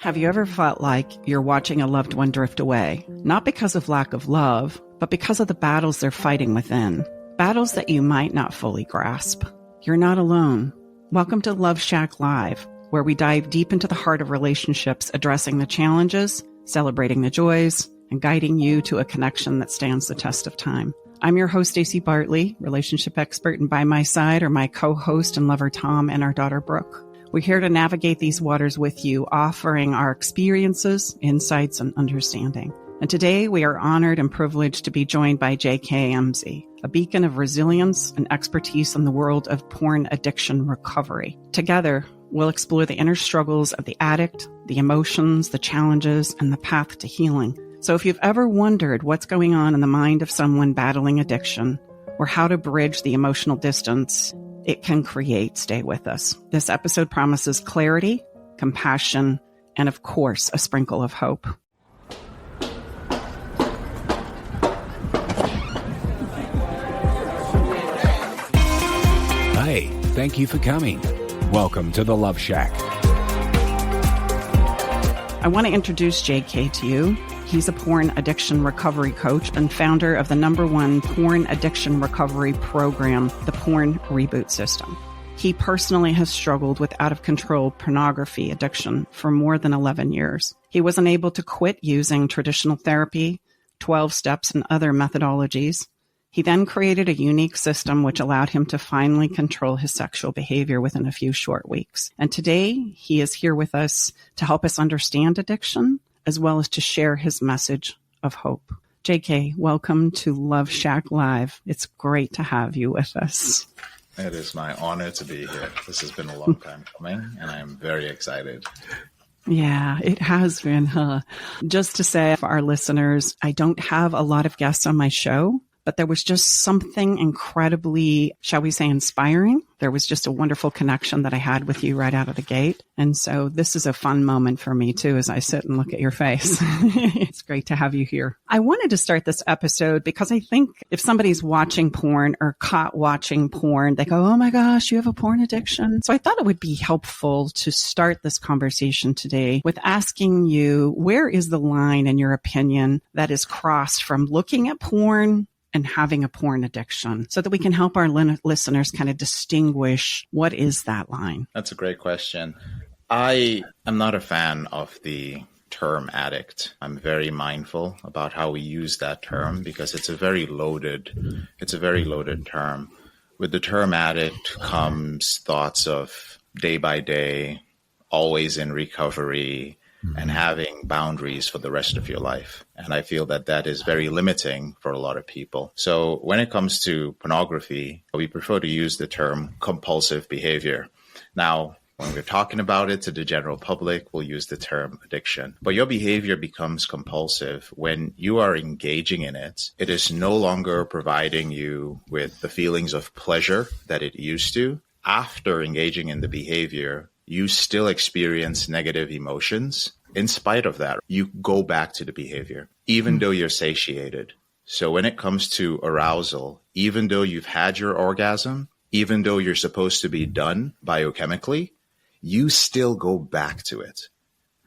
Have you ever felt like you're watching a loved one drift away? Not because of lack of love, but because of the battles they're fighting within. Battles that you might not fully grasp. You're not alone. Welcome to Love Shack Live, where we dive deep into the heart of relationships, addressing the challenges, celebrating the joys, and guiding you to a connection that stands the test of time. I'm your host, Stacey Bartley, relationship expert, and by my side are my co-host and lover, Tom, and our daughter, Brooke. We're here to navigate these waters with you, offering our experiences, insights, and understanding. And today we are honored and privileged to be joined by J.K. Emezi, a beacon of resilience and expertise in the world of porn addiction recovery. Together, we'll explore the inner struggles of the addict, the emotions, the challenges, and the path to healing. So if you've ever wondered what's going on in the mind of someone battling addiction, or how to bridge the emotional distance it can create, stay with us. This episode promises clarity, compassion, and of course, a sprinkle of hope. Hi, thank you for coming. Welcome to the Love Shack. I want to introduce JK to you. He's a porn addiction recovery coach and founder of the #1 porn addiction recovery program, the Porn Reboot System. He personally has struggled with out-of-control pornography addiction for more than 11 years. He was unable to quit using traditional therapy, 12 steps, and other methodologies. He then created a unique system which allowed him to finally control his sexual behavior within a few short weeks. And today, he is here with us to help us understand addiction, as well as to share his message of hope. JK, welcome to Love Shack Live. It's great to have you with us. It is my honor to be here. This has been a long time coming, and I'm very excited. Yeah, it has been, huh? Just to say for our listeners, I don't have a lot of guests on my show, but there was just something incredibly, shall we say, inspiring. There was just a wonderful connection that I had with you right out of the gate. And so this is a fun moment for me too, as I sit and look at your face. It's great to have you here. I wanted to start this episode because I think if somebody's watching porn or caught watching porn, they go, oh my gosh, you have a porn addiction. So I thought it would be helpful to start this conversation today with asking you, where is the line, in your opinion, that is crossed from looking at porn and having a porn addiction, so that we can help our listeners kind of distinguish what is that line? That's a great question. I am not a fan of the term addict. I'm very mindful about how we use that term because it's a very loaded term. With the term addict comes thoughts of day by day, always in recovery, and having boundaries for the rest of your life. And I feel that that is very limiting for a lot of people. So when it comes to pornography, we prefer to use the term compulsive behavior. Now, when we're talking about it to the general public, we'll use the term addiction. But your behavior becomes compulsive when you are engaging in it. It is no longer providing you with the feelings of pleasure that it used to. After engaging in the behavior, you still experience negative emotions. In spite of that, you go back to the behavior, even though you're satiated. So when it comes to arousal, even though you've had your orgasm, even though you're supposed to be done biochemically, you still go back to it.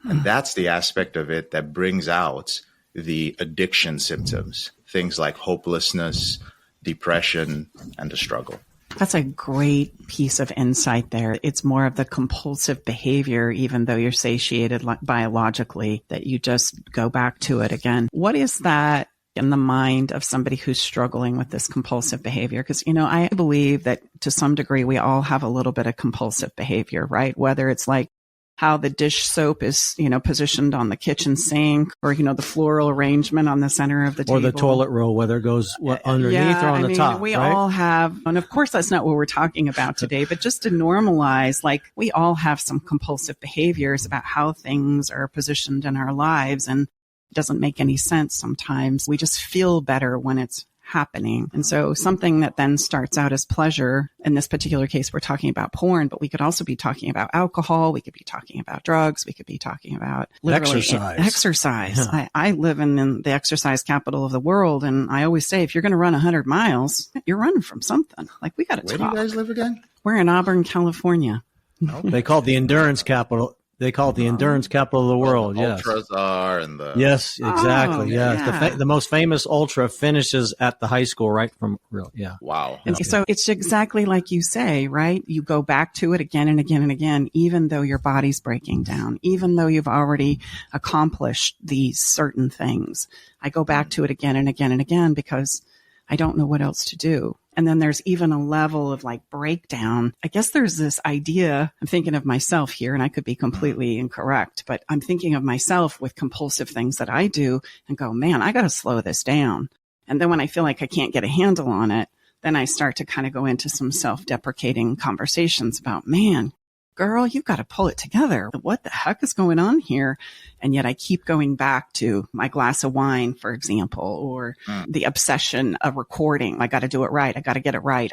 And that's the aspect of it that brings out the addiction symptoms, things like hopelessness, depression, and the struggle. That's a great piece of insight there. It's more of the compulsive behavior, even though you're satiated biologically, that you just go back to it again. What is that in the mind of somebody who's struggling with this compulsive behavior? Because, I believe that to some degree, we all have a little bit of compulsive behavior, right? Whether it's like how the dish soap is, positioned on the kitchen sink, or, the floral arrangement on the center of the table. Or the toilet roll, whether it goes underneath or on the top. We right? all have, and of course that's not what we're talking about today, but just to normalize, like we all have some compulsive behaviors about how things are positioned in our lives. And it doesn't make any sense sometimes. We just feel better when it's happening. And so something that then starts out as pleasure, in this particular case, we're talking about porn, but we could also be talking about alcohol. We could be talking about drugs. We could be talking about literally exercise. Yeah. I live in the exercise capital of the world. And I always say, if you're going to run 100 miles, you're running from something. Like we got to talk. Where do you guys live again? We're in Auburn, California. Okay. They call it the endurance capital They call it the endurance capital of the world. Yes. Ultras are and the Yes, exactly. Yes. Yeah. The most famous ultra finishes at the high school, right? From real. Yeah. Wow. And so it's exactly like you say, right? You go back to it again and again and again, even though your body's breaking down, even though you've already accomplished these certain things. I go back to it again and again and again because I don't know what else to do. And then there's even a level of like breakdown. I guess there's this idea, I'm thinking of myself here, and I could be completely incorrect, but I'm thinking of myself with compulsive things that I do and go, man, I got to slow this down. And then when I feel like I can't get a handle on it, then I start to kind of go into some self-deprecating conversations about, man, girl, you've got to pull it together. What the heck is going on here? And yet I keep going back to my glass of wine, for example, or the obsession of recording. I got to do it right. I got to get it right.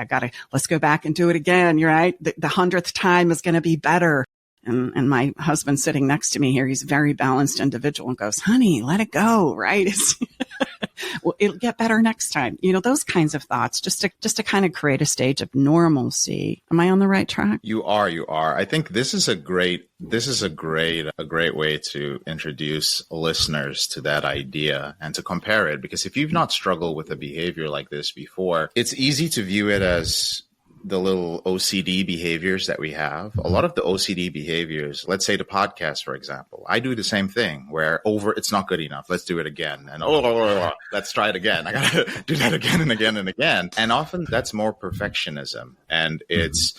Let's go back and do it again. You're right. The 100th time is going to be better. And my husband sitting next to me here, he's a very balanced individual and goes, honey, let it go. Right. Well, it'll get better next time. You know, those kinds of thoughts just to kind of create a stage of normalcy. Am I on the right track? You are. I think this is a great way to introduce listeners to that idea and to compare it. Because if you've not struggled with a behavior like this before, it's easy to view it as the little OCD behaviors that we have. A lot of the OCD behaviors, let's say the podcast, for example, I do the same thing where it's not good enough. Let's do it again. And let's try it again. I got to do that again and again and again. And often that's more perfectionism, and it's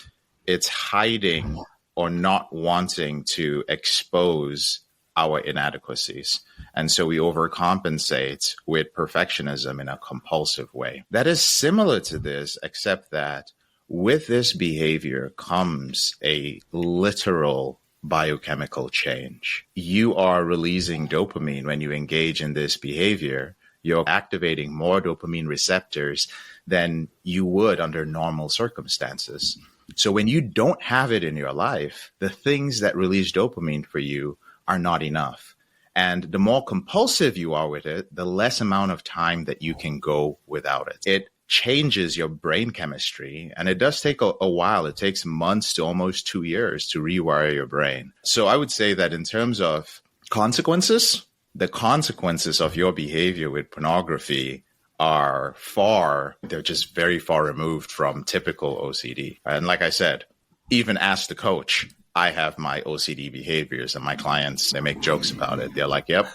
hiding or not wanting to expose our inadequacies. And so we overcompensate with perfectionism in a compulsive way. That is similar to this, except that with this behavior comes a literal biochemical change. You are releasing dopamine when you engage in this behavior. You're activating more dopamine receptors than you would under normal circumstances. So when you don't have it in your life, the things that release dopamine for you are not enough. And the more compulsive you are with it, the less amount of time that you can go without it. It changes your brain chemistry, and it does take a while. It takes months to almost 2 years to rewire your brain. So I would say that in terms of consequences, the consequences of your behavior with pornography they're just very far removed from typical OCD. And like I said, even as the coach, I have my OCD behaviors, and my clients, they make jokes about it. They're like, yep,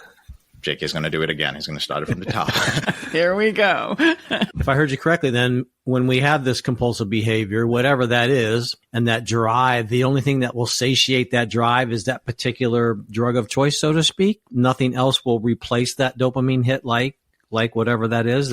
Jake is going to do it again. He's going to start it from the top. Here we go. If I heard you correctly, then when we have this compulsive behavior, whatever that is, and that drive, the only thing that will satiate that drive is that particular drug of choice, so to speak. Nothing else will replace that dopamine hit, like whatever that is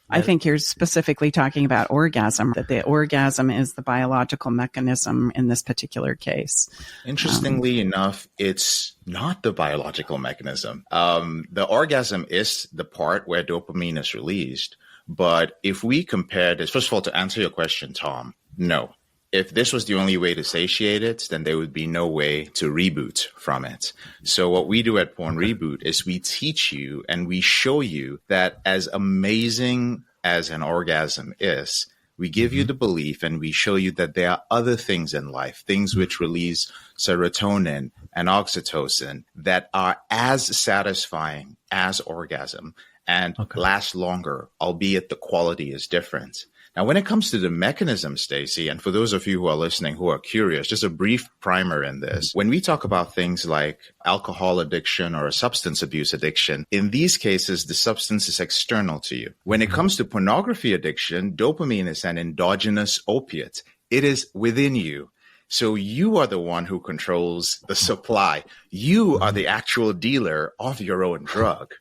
I think you're specifically talking about orgasm, that the orgasm is the biological mechanism in this particular case. Interestingly enough, it's not the biological mechanism. The orgasm is the part where dopamine is released. But if we compare this, first of all, to answer your question, Tom, no. If this was the only way to satiate it, then there would be no way to reboot from it. So what we do at Porn Reboot is we teach you and we show you that as amazing as an orgasm is, we give you the belief and we show you that there are other things in life, things which release serotonin and oxytocin that are as satisfying as orgasm and last longer, albeit the quality is different. Now, when it comes to the mechanism, Stacey, and for those of you who are listening who are curious, just a brief primer in this. When we talk about things like alcohol addiction or a substance abuse addiction, in these cases, the substance is external to you. When it comes to pornography addiction, dopamine is an endogenous opiate. It is within you. So you are the one who controls the supply. You are the actual dealer of your own drug.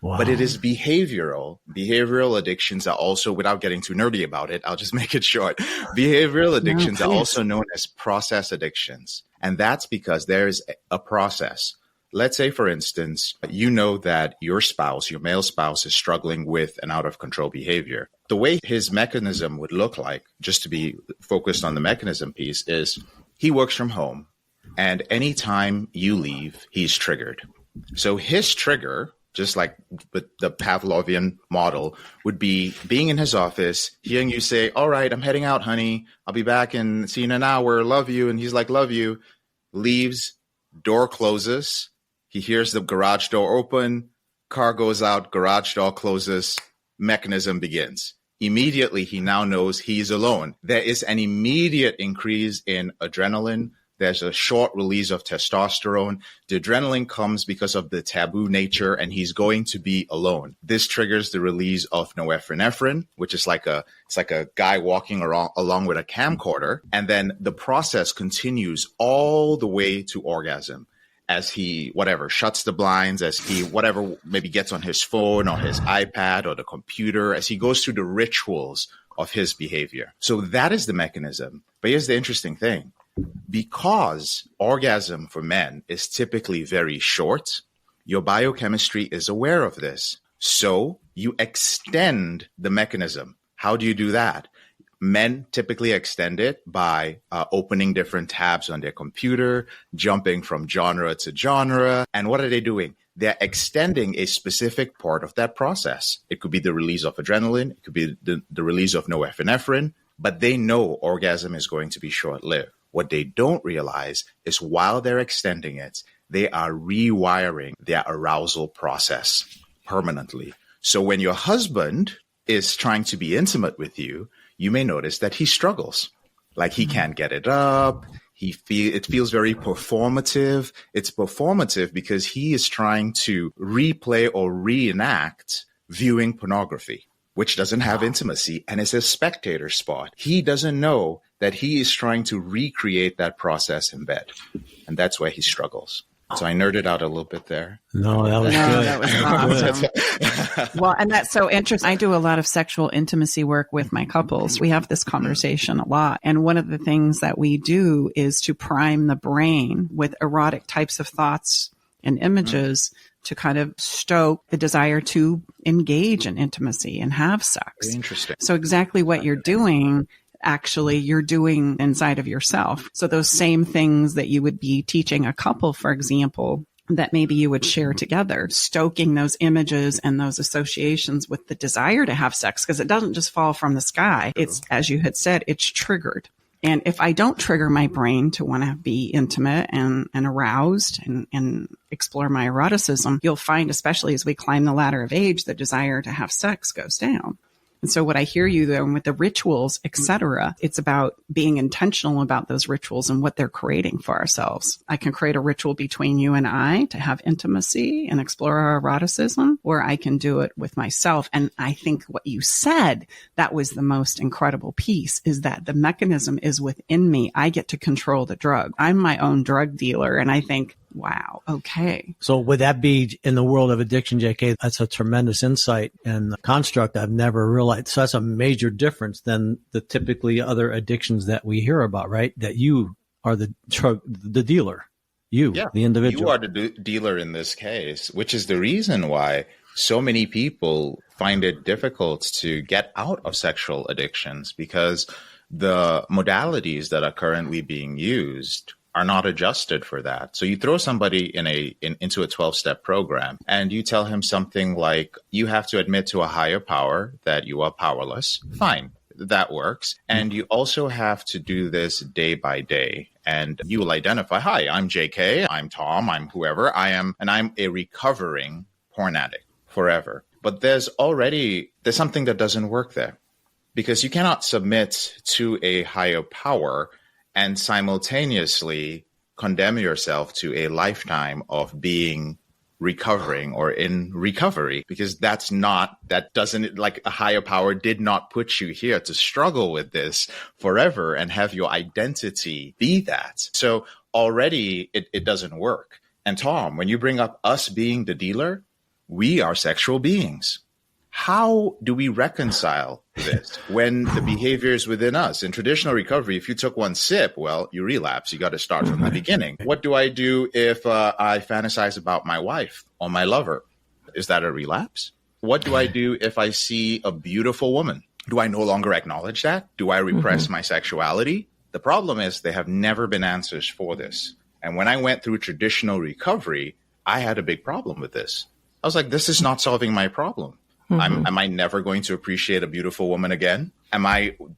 Wow. But it is behavioral. Behavioral addictions are also, without getting too nerdy about it, I'll just make it short. Behavioral addictions are also known as process addictions. And that's because there is a process. Let's say, for instance, you know that your spouse, your male spouse, is struggling with an out-of-control behavior. The way his mechanism would look like, just to be focused on the mechanism piece, is he works from home. And anytime you leave, he's triggered. So his trigger, just like the Pavlovian model, would be being in his office, hearing you say, all right, I'm heading out, honey. I'll be back and see you in an hour. Love you. And he's like, love you. Leaves. door closes. He hears the garage door open, car goes out, garage door closes, mechanism begins. Immediately, he now knows he's alone. There is an immediate increase in adrenaline. There's a short release of testosterone. The adrenaline comes because of the taboo nature, and he's going to be alone. This triggers the release of norepinephrine, which is like a guy walking along with a camcorder. And then the process continues all the way to orgasm. As he, shuts the blinds, as he, maybe gets on his phone or his iPad or the computer, as he goes through the rituals of his behavior. So that is the mechanism. But here's the interesting thing. Because orgasm for men is typically very short, your biochemistry is aware of this. So you extend the mechanism. How do you do that? Men typically extend it by opening different tabs on their computer, jumping from genre to genre. And what are they doing? They're extending a specific part of that process. It could be the release of adrenaline. It could be the release of norepinephrine. But they know orgasm is going to be short-lived. What they don't realize is while they're extending it, they are rewiring their arousal process permanently. So when your husband is trying to be intimate with you, you may notice that he struggles. Like he can't get it up. It feels very performative. It's performative because he is trying to replay or reenact viewing pornography, which doesn't have intimacy and is a spectator spot. He doesn't know that he is trying to recreate that process in bed. And that's where he struggles. So I nerded out a little bit there. No, that was good. That was awesome. Well, and that's so interesting. I do a lot of sexual intimacy work with my couples. We have this conversation a lot. And one of the things that we do is to prime the brain with erotic types of thoughts and images to kind of stoke the desire to engage in intimacy and have sex. Very interesting. So exactly what you're doing, actually, you're doing inside of yourself. So those same things that you would be teaching a couple, for example, that maybe you would share together, stoking those images and those associations with the desire to have sex, because it doesn't just fall from the sky. It's, as you had said, it's triggered. And if I don't trigger my brain to want to be intimate and aroused and explore my eroticism, you'll find, especially as we climb the ladder of age, the desire to have sex goes down. And so what I hear you though, with the rituals, etc., it's about being intentional about those rituals and what they're creating for ourselves. I can create a ritual between you and I to have intimacy and explore our eroticism, or I can do it with myself. And I think what you said, that was the most incredible piece, is that the mechanism is within me. I get to control the drug. I'm my own drug dealer. And I think, wow. Okay. So would that be in the world of addiction, JK? That's a tremendous insight and construct I've never realized. So that's a major difference than the typically other addictions that we hear about, right? That you are the dealer, the individual. You are the dealer in this case, which is the reason why so many people find it difficult to get out of sexual addictions, because the modalities that are currently being used are not adjusted for that. So you throw somebody into a 12-step program and you tell him something like, you have to admit to a higher power that you are powerless. Fine, that works. And you also have to do this day by day. And you will identify, hi, I'm JK, I'm Tom, I'm whoever I am, and I'm a recovering porn addict forever. But there's something that doesn't work there, because you cannot submit to a higher power and simultaneously condemn yourself to a lifetime of being recovering or in recovery, because like a higher power did not put you here to struggle with this forever and have your identity be that. So already it doesn't work. And Tom, when you bring up us being the dealer, we are sexual beings. How do we reconcile this when the behavior is within us? In traditional recovery, if you took one sip, well, you relapse. You got to start from the beginning. What do I do if I fantasize about my wife or my lover? Is that a relapse? What do I do if I see a beautiful woman? Do I no longer acknowledge that? Do I repress my sexuality? The problem is there have never been answers for this. And when I went through traditional recovery, I had a big problem with this. I was like, this is not solving my problem. Am I never going to appreciate a beautiful woman again?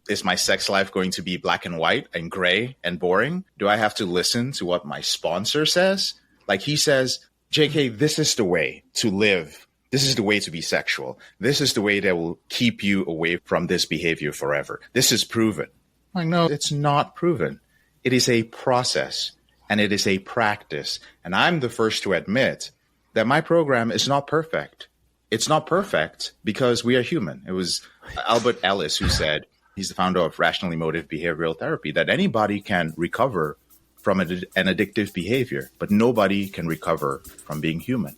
Is my sex life going to be black and white and gray and boring? Do I have to listen to what my sponsor says? Like he says, JK, this is the way to live. This is the way to be sexual. This is the way that will keep you away from this behavior forever. This is proven. Like, no, it's not proven. It is a process and it is a practice. And I'm the first to admit that my program is not perfect. It's not perfect because we are human. It was Albert Ellis who said, he's the founder of rational emotive behavioral therapy, that anybody can recover from an addictive behavior, but nobody can recover from being human.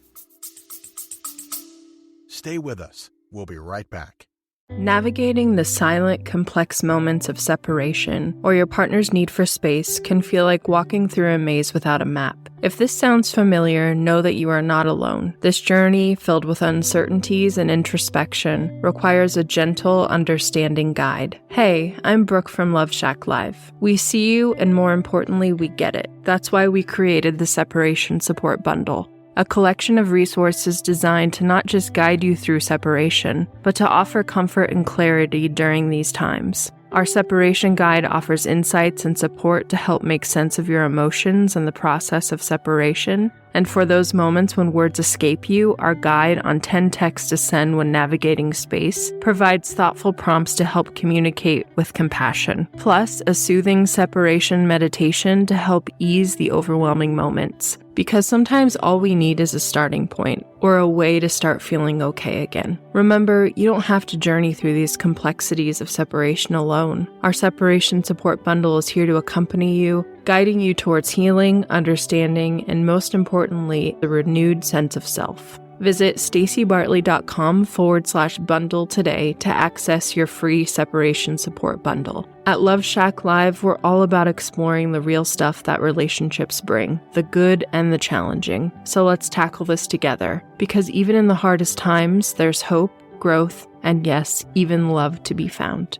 Stay with us. We'll be right back. Navigating the silent, complex moments of separation or your partner's need for space can feel like walking through a maze without a map. If this sounds familiar, know that you are not alone. This journey, filled with uncertainties and introspection, requires a gentle, understanding guide. Hey, I'm Brooke from Love Shack Live. We see you, and more importantly, we get it. That's why we created the Separation Support Bundle, a collection of resources designed to not just guide you through separation, but to offer comfort and clarity during these times. Our separation guide offers insights and support to help make sense of your emotions and the process of separation. And for those moments when words escape you, our guide on 10 texts to send when navigating space provides thoughtful prompts to help communicate with compassion, plus a soothing separation meditation to help ease the overwhelming moments. Because sometimes all we need is a starting point or a way to start feeling okay again. Remember, you don't have to journey through these complexities of separation alone. Our separation support bundle is here to accompany you, guiding you towards healing, understanding, and most importantly, the renewed sense of self. Visit stacybartley.com/bundle today to access your free separation support bundle. At Love Shack Live, we're all about exploring the real stuff that relationships bring, the good and the challenging. So let's tackle this together, because even in the hardest times, there's hope, growth, and yes, even love to be found.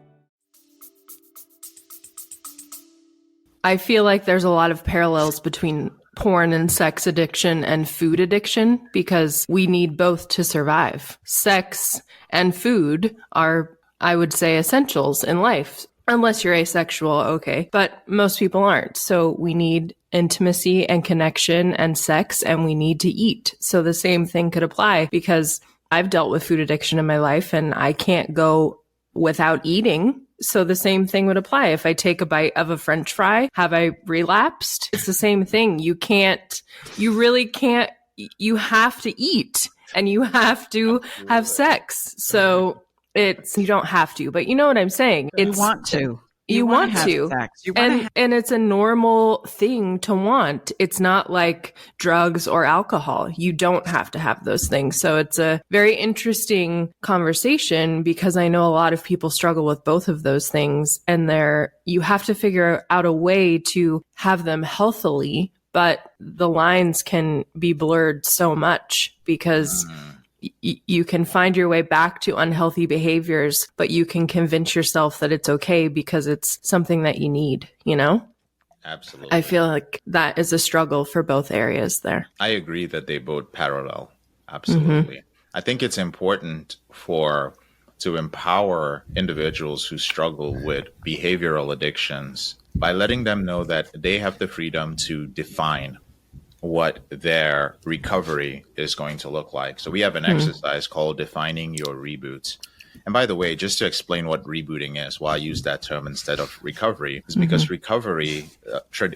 I feel like there's a lot of parallels between porn and sex addiction and food addiction because we need both to survive. Sex and food are, I would say, essentials in life. Unless you're asexual, okay. But most people aren't. So we need intimacy and connection and sex, and we need to eat. So the same thing could apply because I've dealt with food addiction in my life and I can't go without eating. So the same thing would apply. If I take a bite of a French fry, have I relapsed? It's the same thing. You really can't, you have to eat and you have to have sex. So you don't have to, but you know what I'm saying? You want to. You want to. Sex. And it's a normal thing to want. It's not like drugs or alcohol. You don't have to have those things. So it's a very interesting conversation because I know a lot of people struggle with both of those things, and you have to figure out a way to have them healthily, but the lines can be blurred so much because you can find your way back to unhealthy behaviors, but you can convince yourself that it's okay because it's something that you need, you know? Absolutely. I feel like that is a struggle for both areas there. I agree that they both parallel. Absolutely. I think it's important to empower individuals who struggle with behavioral addictions by letting them know that they have the freedom to define what their recovery is going to look like. So we have an exercise called defining your reboots. And by the way, just to explain what rebooting is, why I use that term instead of recovery, is because recovery,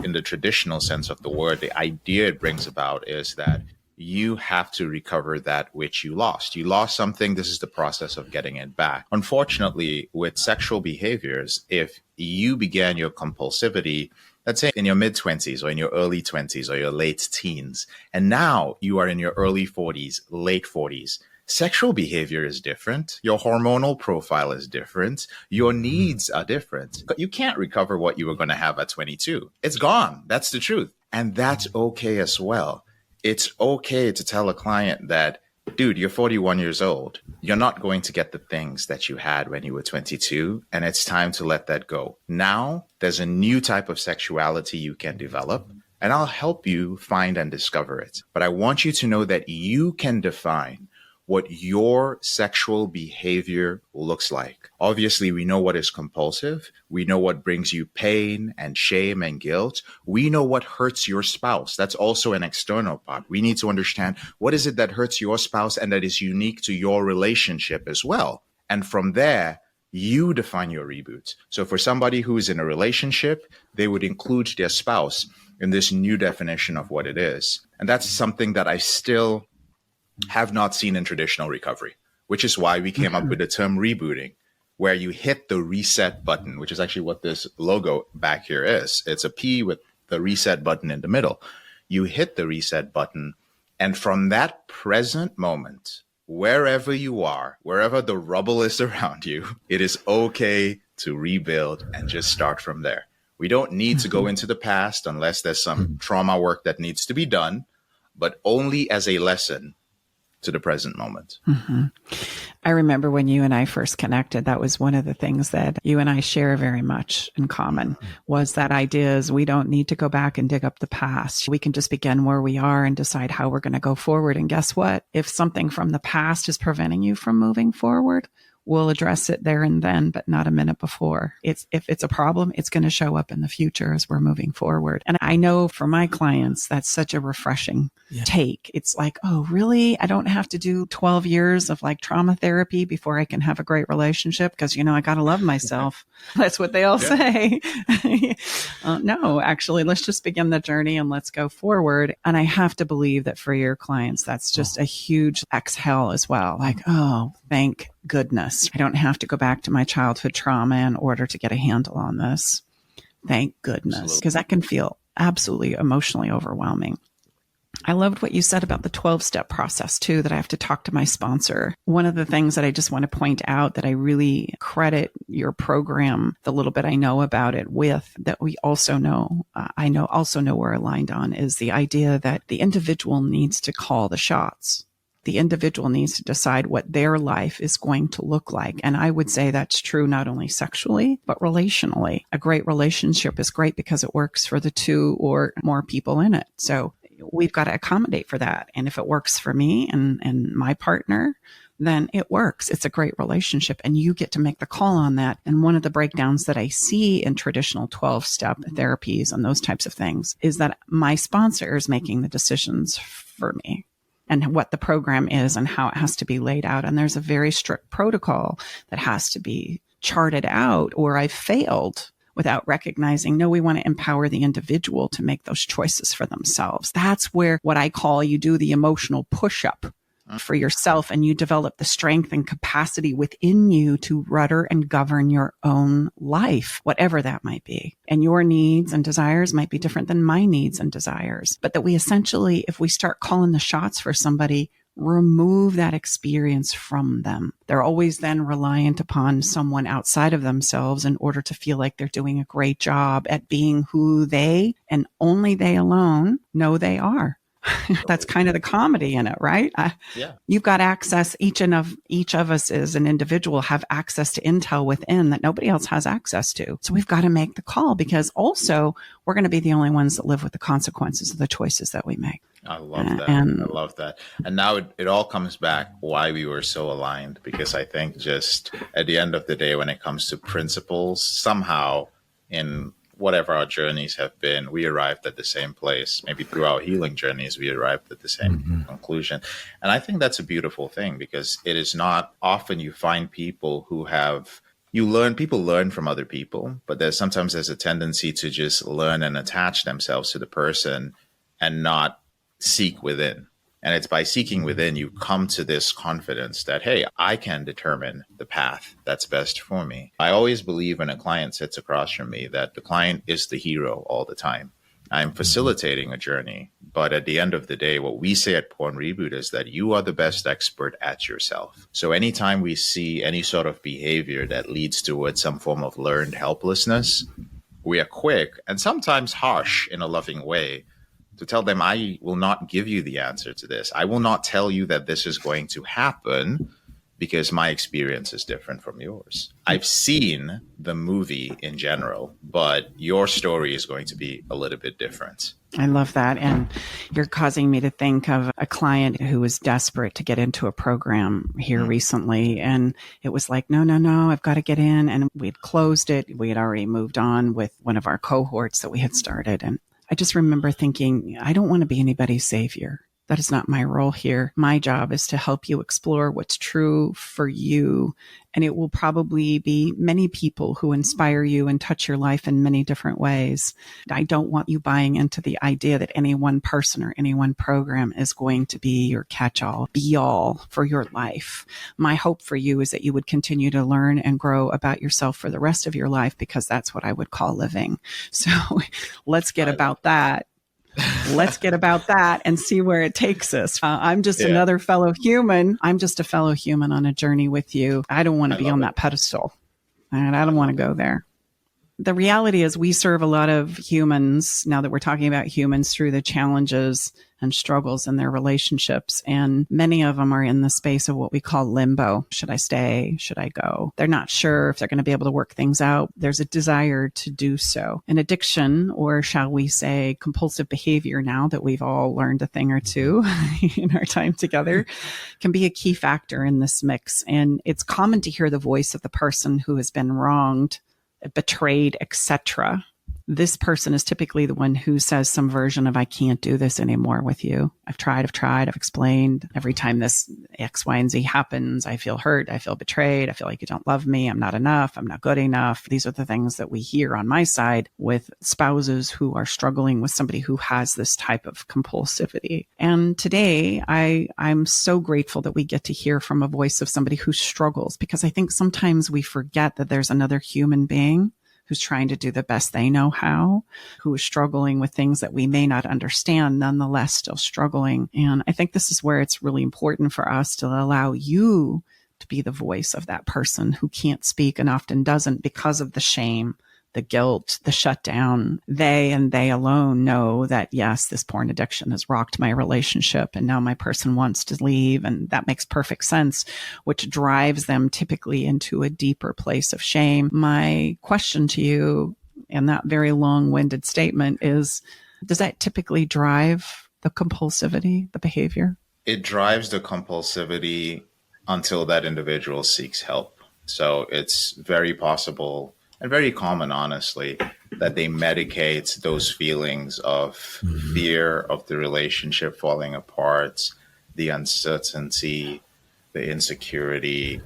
in the traditional sense of the word, the idea it brings about is that you have to recover that which you lost. You lost something. This is the process of getting it back. Unfortunately, with sexual behaviors, if you began your compulsivity, let's say in your mid-20s or in your early 20s or your late teens, and now you are in your early 40s, late 40s, sexual behavior is different. Your hormonal profile is different. Your needs are different. You can't recover what you were going to have at 22. It's gone. That's the truth. And that's okay as well. It's okay to tell a client that, dude, you're 41 years old. You're not going to get the things that you had when you were 22, and it's time to let that go. Now, there's a new type of sexuality you can develop, and I'll help you find and discover it. But I want you to know that you can define what your sexual behavior looks like. Obviously, we know what is compulsive. We know what brings you pain and shame and guilt. We know what hurts your spouse. That's also an external part. We need to understand what is it that hurts your spouse and that is unique to your relationship as well. And from there, you define your reboot. So for somebody who is in a relationship, they would include their spouse in this new definition of what it is. And that's something that I still have not seen in traditional recovery, which is why we came up with the term rebooting, where you hit the reset button, which is actually what this logo back here is. It's a P with the reset button in the middle. You hit the reset button, and from that present moment, wherever you are, wherever the rubble is around you, it is okay to rebuild and just start from there. We don't need to go into the past unless there's some trauma work that needs to be done, but only as a lesson to the present moment. Mm-hmm. I remember when you and I first connected, that was one of the things that you and I share very much in common, was that idea is we don't need to go back and dig up the past. We can just begin where we are and decide how we're going to go forward. And guess what? If something from the past is preventing you from moving forward, we'll address it there and then, but not a minute before. If it's a problem, it's going to show up in the future as we're moving forward. And I know for my clients, that's such a refreshing take. It's like, oh, really? I don't have to do 12 years of like trauma therapy before I can have a great relationship because, I got to love myself. That's what they all say. No, actually, let's just begin the journey and let's go forward. And I have to believe that for your clients, that's just a huge exhale as well. Like, oh, thank goodness. I don't have to go back to my childhood trauma in order to get a handle on this. Thank goodness. Because that can feel absolutely emotionally overwhelming. I loved what you said about the 12-step process too, that I have to talk to my sponsor. One of the things that I just want to point out that I really credit your program, the little bit I know about it with, that we also know, also know we're aligned on, is the idea that the individual needs to call the shots. The individual needs to decide what their life is going to look like. And I would say that's true not only sexually, but relationally. A great relationship is great because it works for the two or more people in it. So we've got to accommodate for that. And if it works for me and my partner, then it works. It's a great relationship and you get to make the call on that. And one of the breakdowns that I see in traditional 12-step therapies and those types of things is that my sponsor is making the decisions for me and what the program is and how it has to be laid out. And there's a very strict protocol that has to be charted out, or I've failed without recognizing, no, we want to empower the individual to make those choices for themselves. That's where what I call you do the emotional push-up for yourself, and you develop the strength and capacity within you to rudder and govern your own life, whatever that might be. And your needs and desires might be different than my needs and desires. But that we essentially, if we start calling the shots for somebody, remove that experience from them. They're always then reliant upon someone outside of themselves in order to feel like they're doing a great job at being who they and only they alone know they are. That's kind of the comedy in it, right? Yeah. You've got access. Each of us as an individual have access to intel within that nobody else has access to. So we've got to make the call, because also we're going to be the only ones that live with the consequences of the choices that we make. I love that. I love that. And now it all comes back why we were so aligned, because I think just at the end of the day, when it comes to principles, somehow in whatever our journeys have been, we arrived at the same place. Maybe through our healing journeys, we arrived at the same conclusion. And I think that's a beautiful thing, because it is not often you find people who have, people learn from other people, but there's a tendency to just learn and attach themselves to the person and not seek within. And it's by seeking within, you come to this confidence that, hey, I can determine the path that's best for me. I always believe when a client sits across from me that the client is the hero all the time. I'm facilitating a journey, but at the end of the day, what we say at Porn Reboot is that you are the best expert at yourself. So anytime we see any sort of behavior that leads towards some form of learned helplessness, we are quick and sometimes harsh in a loving way to tell them, I will not give you the answer to this. I will not tell you that this is going to happen. because my experience is different from yours. I've seen the movie in general, but your story is going to be a little bit different. I love that. And you're causing me to think of a client who was desperate to get into a program here recently. And it was like, no, I've got to get in. And we'd closed it. We had already moved on with one of our cohorts that we had started. And I just remember thinking, I don't want to be anybody's savior. That is not my role here. My job is to help you explore what's true for you. And it will probably be many people who inspire you and touch your life in many different ways. I don't want you buying into the idea that any one person or any one program is going to be your catch-all, be-all for your life. My hope for you is that you would continue to learn and grow about yourself for the rest of your life, because that's what I would call living. So let's get about that. Let's get about that and see where it takes us. I'm just another fellow human. I'm just a fellow human on a journey with you. I don't want to be on that pedestal, and I don't want to go there. The reality is we serve a lot of humans, now that we're talking about humans, through the challenges and struggles in their relationships. And many of them are in the space of what we call limbo. Should I stay? Should I go? They're not sure if they're going to be able to work things out. There's a desire to do so. An addiction, or shall we say compulsive behavior, now that we've all learned a thing or two in our time together, can be a key factor in this mix. And it's common to hear the voice of the person who has been wronged, betrayed, etc. This person is typically the one who says some version of, I can't do this anymore with you. I've tried, I've explained. Every time this X, Y, and Z happens, I feel hurt. I feel betrayed. I feel like you don't love me. I'm not enough. I'm not good enough. These are the things that we hear on my side with spouses who are struggling with somebody who has this type of compulsivity. And today I'm so grateful that we get to hear from a voice of somebody who struggles, because I think sometimes we forget that there's another human being who's trying to do the best they know how, who is struggling with things that we may not understand, nonetheless still struggling. And I think this is where it's really important for us to allow you to be the voice of that person who can't speak and often doesn't because of the shame, the guilt, the shutdown. They and they alone know that, yes, this porn addiction has rocked my relationship and now my person wants to leave. And that makes perfect sense, which drives them typically into a deeper place of shame. My question to you in that very long-winded statement is, does that typically drive the compulsivity, the behavior? It drives the compulsivity until that individual seeks help. So it's very possible and very common, honestly, that they medicate those feelings of fear of the relationship falling apart, the uncertainty, the insecurity,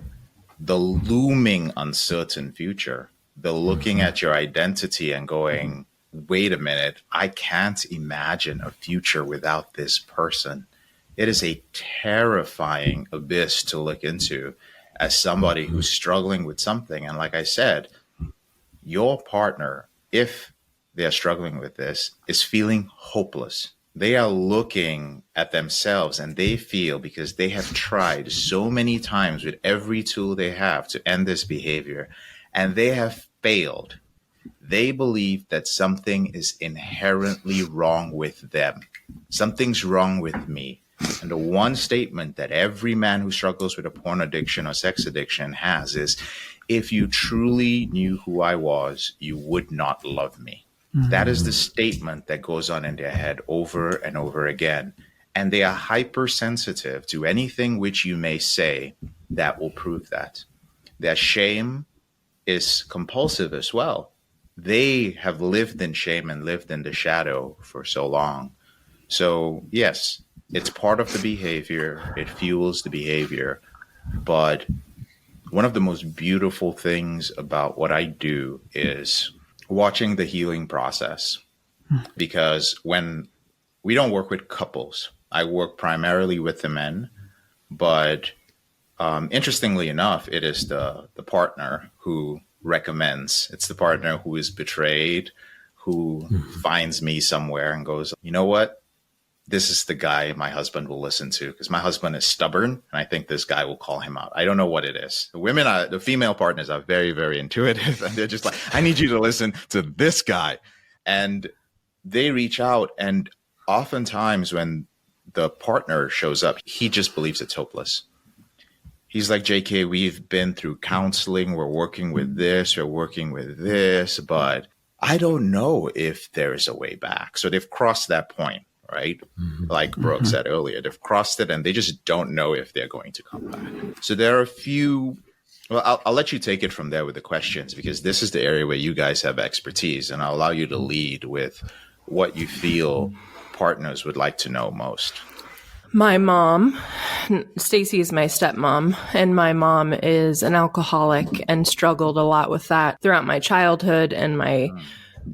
the looming uncertain future, the looking at your identity and going, wait a minute, I can't imagine a future without this person. It is a terrifying abyss to look into as somebody who's struggling with something. And like I said, your partner, if they're struggling with this, is feeling hopeless. They are looking at themselves and they feel, because they have tried so many times with every tool they have to end this behavior, and they have failed. They believe that something is inherently wrong with them. Something's wrong with me. And the one statement that every man who struggles with a porn addiction or sex addiction has is, if you truly knew who I was, you would not love me. Mm-hmm. That is the statement that goes on in their head over and over again. And they are hypersensitive to anything which you may say that will prove that. Their shame is compulsive as well. They have lived in shame and lived in the shadow for so long. So yes, it's part of the behavior. It fuels the behavior. But one of the most beautiful things about what I do is watching the healing process. Because when we don't work with couples, I work primarily with the men. But interestingly enough, it is the partner who recommends. It's the partner who is betrayed, who finds me somewhere and goes, you know what? This is the guy my husband will listen to, because my husband is stubborn and I think this guy will call him out. I don't know what it is. The female partners are very, very intuitive, and they're just like, I need you to listen to this guy. And they reach out, and oftentimes when the partner shows up, he just believes it's hopeless. he's like, JK, we've been through counseling. We're working with this. We're working with this. But I don't know if there is a way back. So they've crossed that point, right? Like Brooke said earlier, they've crossed it and they just don't know if they're going to come back. So there are a few. Well, I'll let you take it from there with the questions, because this is the area where you guys have expertise, and I'll allow you to lead with what you feel partners would like to know most. My mom, Stacy, is my stepmom, and my mom is an alcoholic and struggled a lot with that throughout my childhood and my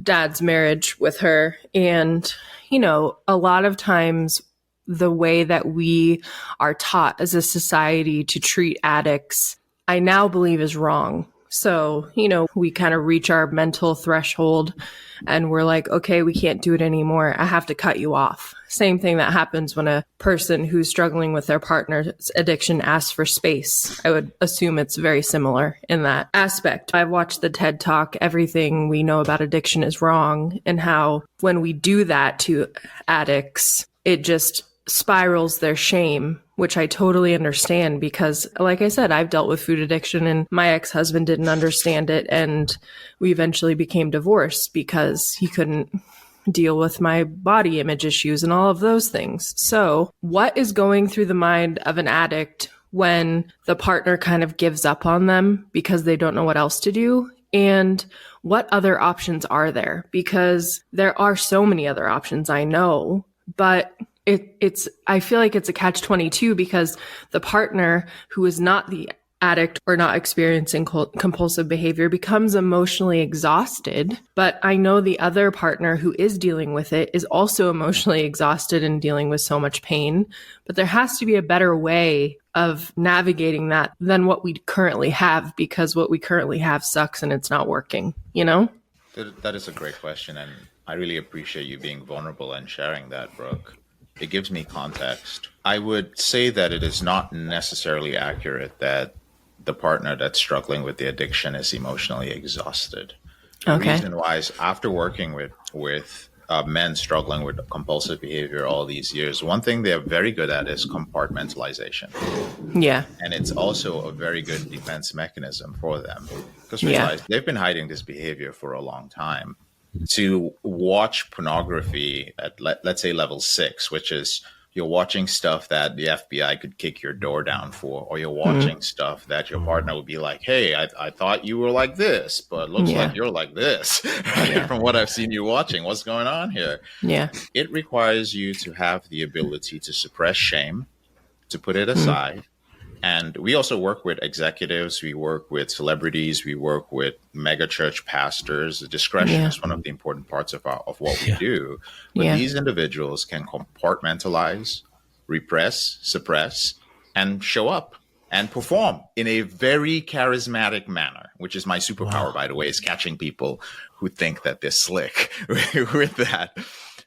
dad's marriage with her. And, you know, a lot of times the way that we are taught as a society to treat addicts, I now believe is wrong. So, you know, we kind of reach our mental threshold and we're like, okay, we can't do it anymore. I have to cut you off. Same thing that happens when a person who's struggling with their partner's addiction asks for space. I would assume it's very similar in that aspect. I've watched the TED Talk, Everything We Know About Addiction is Wrong, and how when we do that to addicts, it just spirals their shame, which I totally understand because, like I said, I've dealt with food addiction and my ex-husband didn't understand it. And we eventually became divorced because he couldn't deal with my body image issues and all of those things. So what is going through the mind of an addict when the partner kind of gives up on them because they don't know what else to do? And what other options are there? Because there are so many other options, I know, but I feel like it's a catch-22 because the partner who is not the addict or not experiencing compulsive behavior becomes emotionally exhausted. But I know the other partner who is dealing with it is also emotionally exhausted and dealing with so much pain. But there has to be a better way of navigating that than what we currently have, because what we currently have sucks and it's not working, you know? That is a great question. And I really appreciate you being vulnerable and sharing that, Brooke. It gives me context. I would say that it is not necessarily accurate that the partner that's struggling with the addiction is emotionally exhausted. The reason why is after working with men struggling with compulsive behavior all these years, one thing they're very good at is compartmentalization. Yeah. And it's also a very good defense mechanism for them. Because realize they've been hiding this behavior for a long time. To watch pornography at, let's say, level 6, which is you're watching stuff that the FBI could kick your door down for, or you're watching stuff that your partner would be like, hey, I thought you were like this, but looks like you're like this, right? From what I've seen you watching. What's going on here? Yeah. It requires you to have the ability to suppress shame, to put it aside. And we also work with executives, we work with celebrities, we work with mega church pastors. Discretion is one of the important parts of what we do. But these individuals can compartmentalize, repress, suppress, and show up and perform in a very charismatic manner, which is my superpower, by the way, is catching people who think that they're slick with that.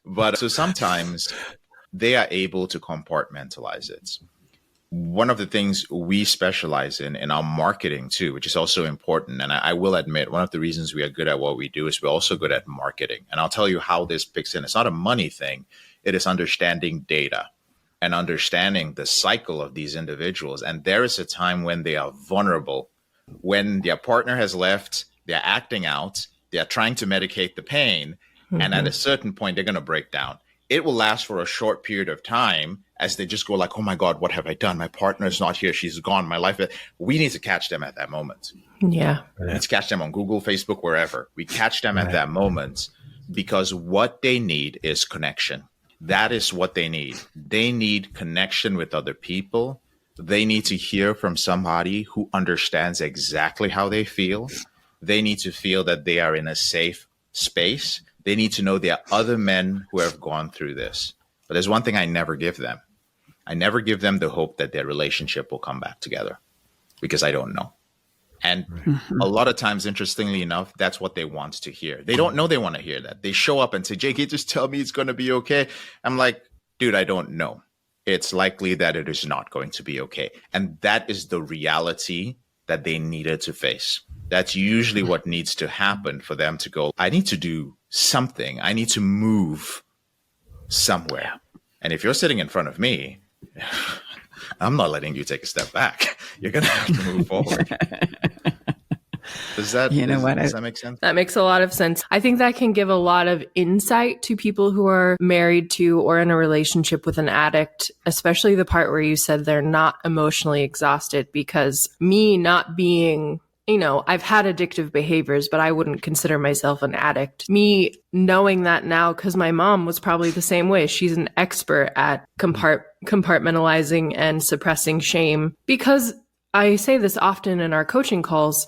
But so sometimes they are able to compartmentalize it. One of the things we specialize in our marketing too, which is also important. And I will admit, one of the reasons we are good at what we do is we're also good at marketing. And I'll tell you how this picks in. It's not a money thing. It is understanding data and understanding the cycle of these individuals. And there is a time when they are vulnerable, when their partner has left, they're acting out, they're trying to medicate the pain. And at a certain point, they're going to break down. It will last for a short period of time as they just go like, oh my God, what have I done? My partner's not here. She's gone. My life. We need to catch them at that moment. Yeah. Let's catch them on Google, Facebook, wherever. We catch them at that moment because what they need is connection. That is what they need. They need connection with other people. They need to hear from somebody who understands exactly how they feel. They need to feel that they are in a safe space. They need to know there are other men who have gone through this. But there's one thing I never give them. I never give them the hope that their relationship will come back together because I don't know. And a lot of times, interestingly enough, that's what they want to hear. They don't know they want to hear that. They show up and say, JK, just tell me it's going to be okay. I'm like, dude, I don't know. It's likely that it is not going to be okay. And that is the reality that they needed to face. That's usually what needs to happen for them to go, I need to do something. I need to move somewhere. And if you're sitting in front of me, I'm not letting you take a step back. You're going to have to move forward. Does that make sense? That makes a lot of sense. I think that can give a lot of insight to people who are married to or in a relationship with an addict, especially the part where you said they're not emotionally exhausted, because me not being, I've had addictive behaviors, but I wouldn't consider myself an addict. Me knowing that now, because my mom was probably the same way. She's an expert at compartmentalizing and suppressing shame, because I say this often in our coaching calls.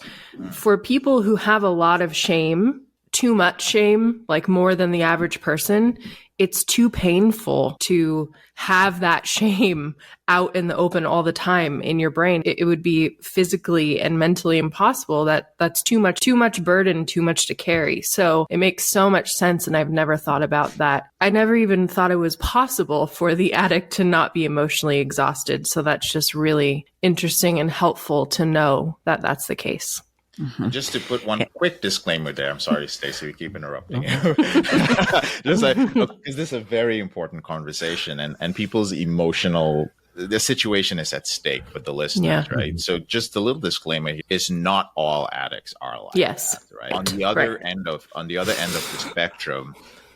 For people who have a lot of shame, too much shame, like more than the average person, it's too painful to have that shame out in the open all the time in your brain. It would be physically and mentally impossible. That's too much burden, too much to carry. So it makes so much sense. And I've never thought about that. I never even thought it was possible for the addict to not be emotionally exhausted. So that's just really interesting and helpful to know that that's the case. Mm-hmm. Just to put one quick disclaimer there. I'm sorry, Stacey, we keep interrupting you. Just because this is a very important conversation, and people's the situation is at stake for the listeners, right? So just a little disclaimer here, is not all addicts are like that, right? On the other end of the spectrum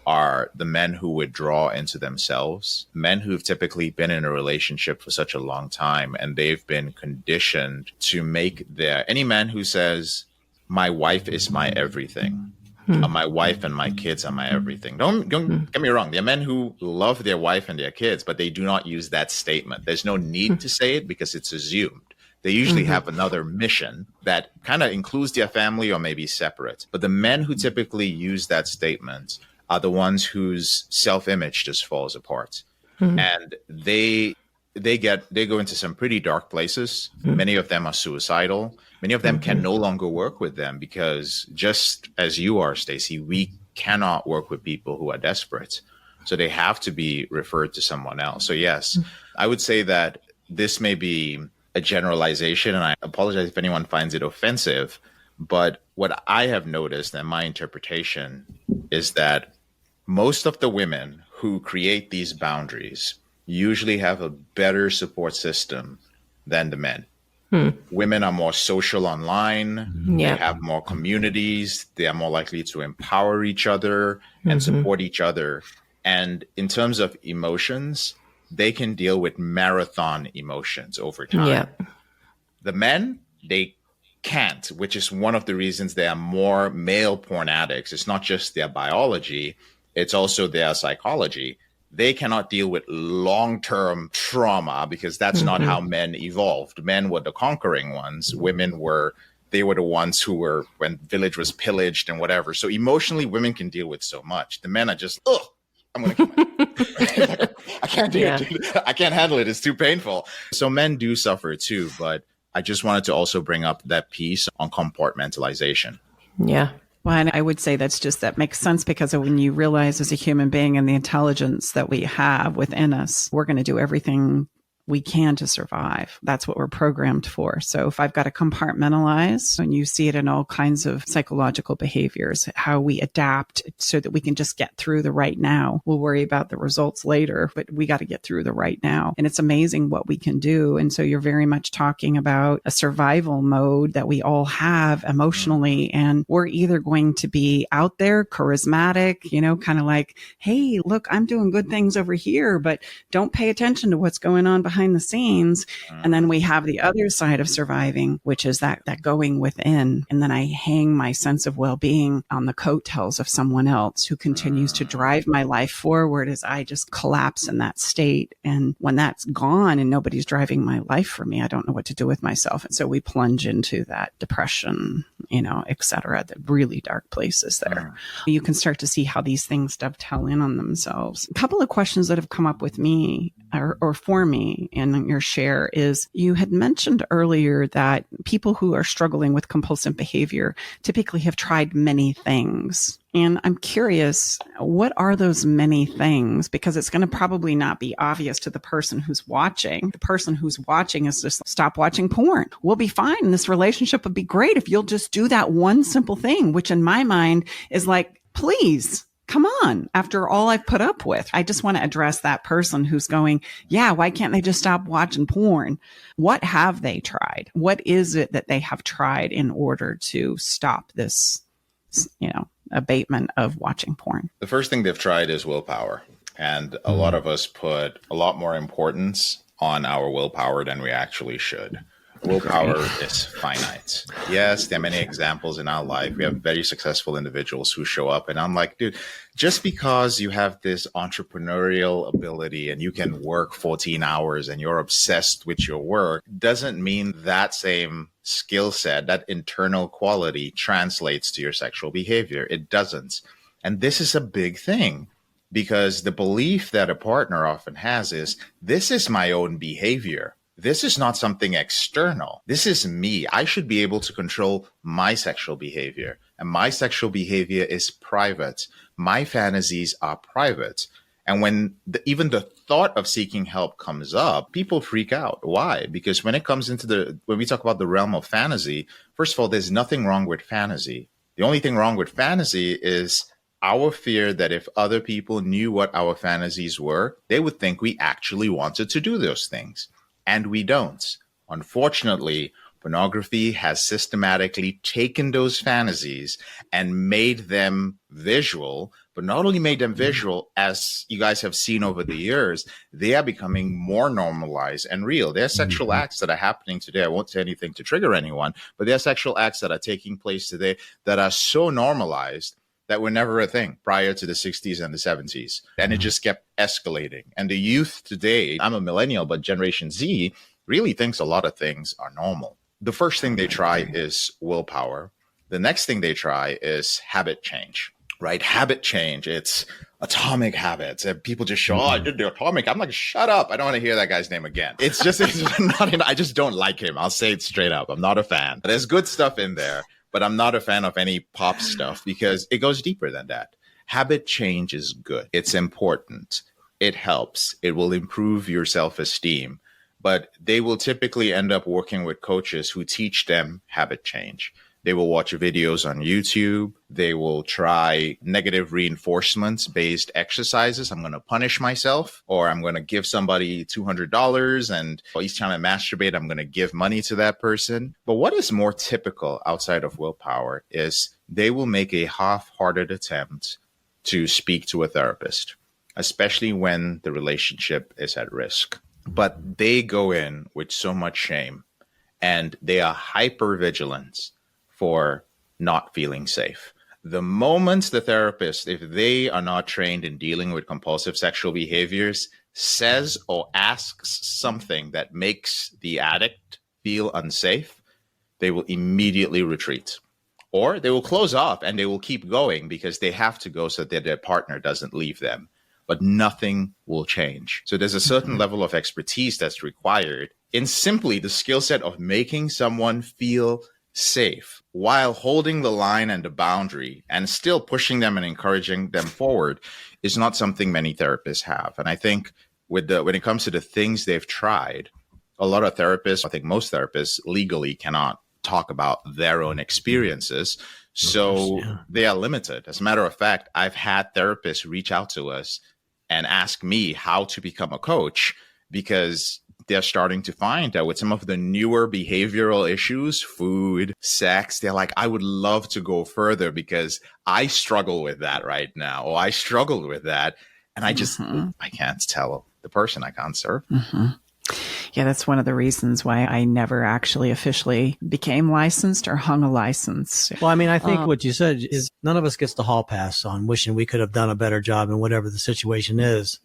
are the men who withdraw into themselves, men who've typically been in a relationship for such a long time, and they've been conditioned to make any man who says, my wife is my everything, my wife and my kids are my everything. Don't get me wrong. There are men who love their wife and their kids, but they do not use that statement. There's no need to say it because it's assumed. They usually have another mission that kind of includes their family or maybe separate. But the men who typically use that statement are the ones whose self-image just falls apart. And they go into some pretty dark places. Many of them are suicidal. Many of them can no longer work with them because, just as you are, Stacey, we cannot work with people who are desperate. So they have to be referred to someone else. So yes, I would say that this may be a generalization, and I apologize if anyone finds it offensive, but what I have noticed and my interpretation is that most of the women who create these boundaries usually have a better support system than the men. Women are more social online. They have more communities. They are more likely to empower each other and support each other. And in terms of emotions, they can deal with marathon emotions over time. The men, they can't, which is one of the reasons there are more male porn addicts. It's not just their biology, it's also their psychology. They cannot deal with long-term trauma because that's not how men evolved. Men were the conquering ones. Women they were the ones who were, when village was pillaged and whatever. So emotionally, women can deal with so much. The men are just, I'm going to kill myself. I can't do it. I can't handle it. It's too painful. So men do suffer too, but I just wanted to also bring up that piece on compartmentalization. Yeah. Well, and I would say that makes sense because when you realize as a human being and the intelligence that we have within us, we're going to do everything we can to survive. That's what we're programmed for. So if I've got to compartmentalize, and you see it in all kinds of psychological behaviors, how we adapt so that we can just get through the right now. We'll worry about the results later, but we got to get through the right now. And it's amazing what we can do. And so you're very much talking about a survival mode that we all have emotionally. And we're either going to be out there, charismatic, kind of like, hey, look, I'm doing good things over here, but don't pay attention to what's going on behind the scenes. And then we have the other side of surviving, which is that going within. And then I hang my sense of well-being on the coattails of someone else who continues to drive my life forward as I just collapse in that state. And when that's gone and nobody's driving my life for me, I don't know what to do with myself. And so we plunge into that depression, et cetera, the really dark places there. You can start to see how these things dovetail in on themselves. A couple of questions that have come up with me or for me in your share is you had mentioned earlier that people who are struggling with compulsive behavior typically have tried many things. And I'm curious, what are those many things? Because it's going to probably not be obvious to the person who's watching. The person who's watching is just stop watching porn. We'll be fine. This relationship would be great if you'll just do that one simple thing, which in my mind is like, please come on, after all I've put up with. I just want to address that person who's going, yeah, why can't they just stop watching porn? What have they tried? What is it that they have tried in order to stop this, abatement of watching porn? The first thing they've tried is willpower. And a lot of us put a lot more importance on our willpower than we actually should. Willpower is finite. Yes, there are many examples in our life. We have very successful individuals who show up, and I'm like, dude, just because you have this entrepreneurial ability and you can work 14 hours and you're obsessed with your work doesn't mean that same skill set, that internal quality translates to your sexual behavior. It doesn't. And this is a big thing. Because the belief that a partner often has is, this is my own behavior. This is not something external. This is me. I should be able to control my sexual behavior. And my sexual behavior is private. My fantasies are private. And when even the thought of seeking help comes up, people freak out. Why? Because when it comes when we talk about the realm of fantasy, first of all, there's nothing wrong with fantasy. The only thing wrong with fantasy is our fear that if other people knew what our fantasies were, they would think we actually wanted to do those things. And we don't. Unfortunately, pornography has systematically taken those fantasies and made them visual, but not only made them visual, as you guys have seen over the years, they are becoming more normalized and real. There are sexual acts that are happening today. I won't say anything to trigger anyone, but there are sexual acts that are taking place today that are so normalized that were never a thing prior to the 60s and the 70s. And it just kept escalating. And the youth today, I'm a millennial, but Generation Z really thinks a lot of things are normal. The first thing they try is willpower. The next thing they try is habit change, right? Habit change. It's atomic habits. And people just show, I did the atomic. I'm like, shut up. I don't want to hear that guy's name again. It's not, I just don't like him. I'll say it straight up. I'm not a fan. There's good stuff in there, but I'm not a fan of any pop stuff because it goes deeper than that. Habit change is good. It's important. It helps. It will improve your self-esteem. But they will typically end up working with coaches who teach them habit change. They will watch videos on YouTube. They will try negative reinforcements-based exercises. I'm going to punish myself, or I'm going to give somebody $200, and each time I masturbate, I'm going to give money to that person. But what is more typical outside of willpower is they will make a half-hearted attempt to speak to a therapist, especially when the relationship is at risk. But they go in with so much shame, and they are hyper vigilant for not feeling safe. The moment the therapist, if they are not trained in dealing with compulsive sexual behaviors, says or asks something that makes the addict feel unsafe, they will immediately retreat. Or they will close off and they will keep going because they have to go so that their partner doesn't leave them. But nothing will change. So there's a certain level of expertise that's required in simply the skill set of making someone feel safe while holding the line and the boundary and still pushing them and encouraging them forward is not something many therapists have. And I think when it comes to the things they've tried, a lot of therapists, I think most therapists legally cannot talk about their own experiences. So they are limited. As a matter of fact, I've had therapists reach out to us and ask me how to become a coach because they're starting to find that with some of the newer behavioral issues, food, sex, they're like, I would love to go further because I struggle with that right now, or I struggled with that. And I just, I can't tell the person, I can't serve. Yeah, that's one of the reasons why I never actually officially became licensed or hung a license. Well, I mean, I think what you said is none of us gets the hall pass on wishing we could have done a better job in whatever the situation is.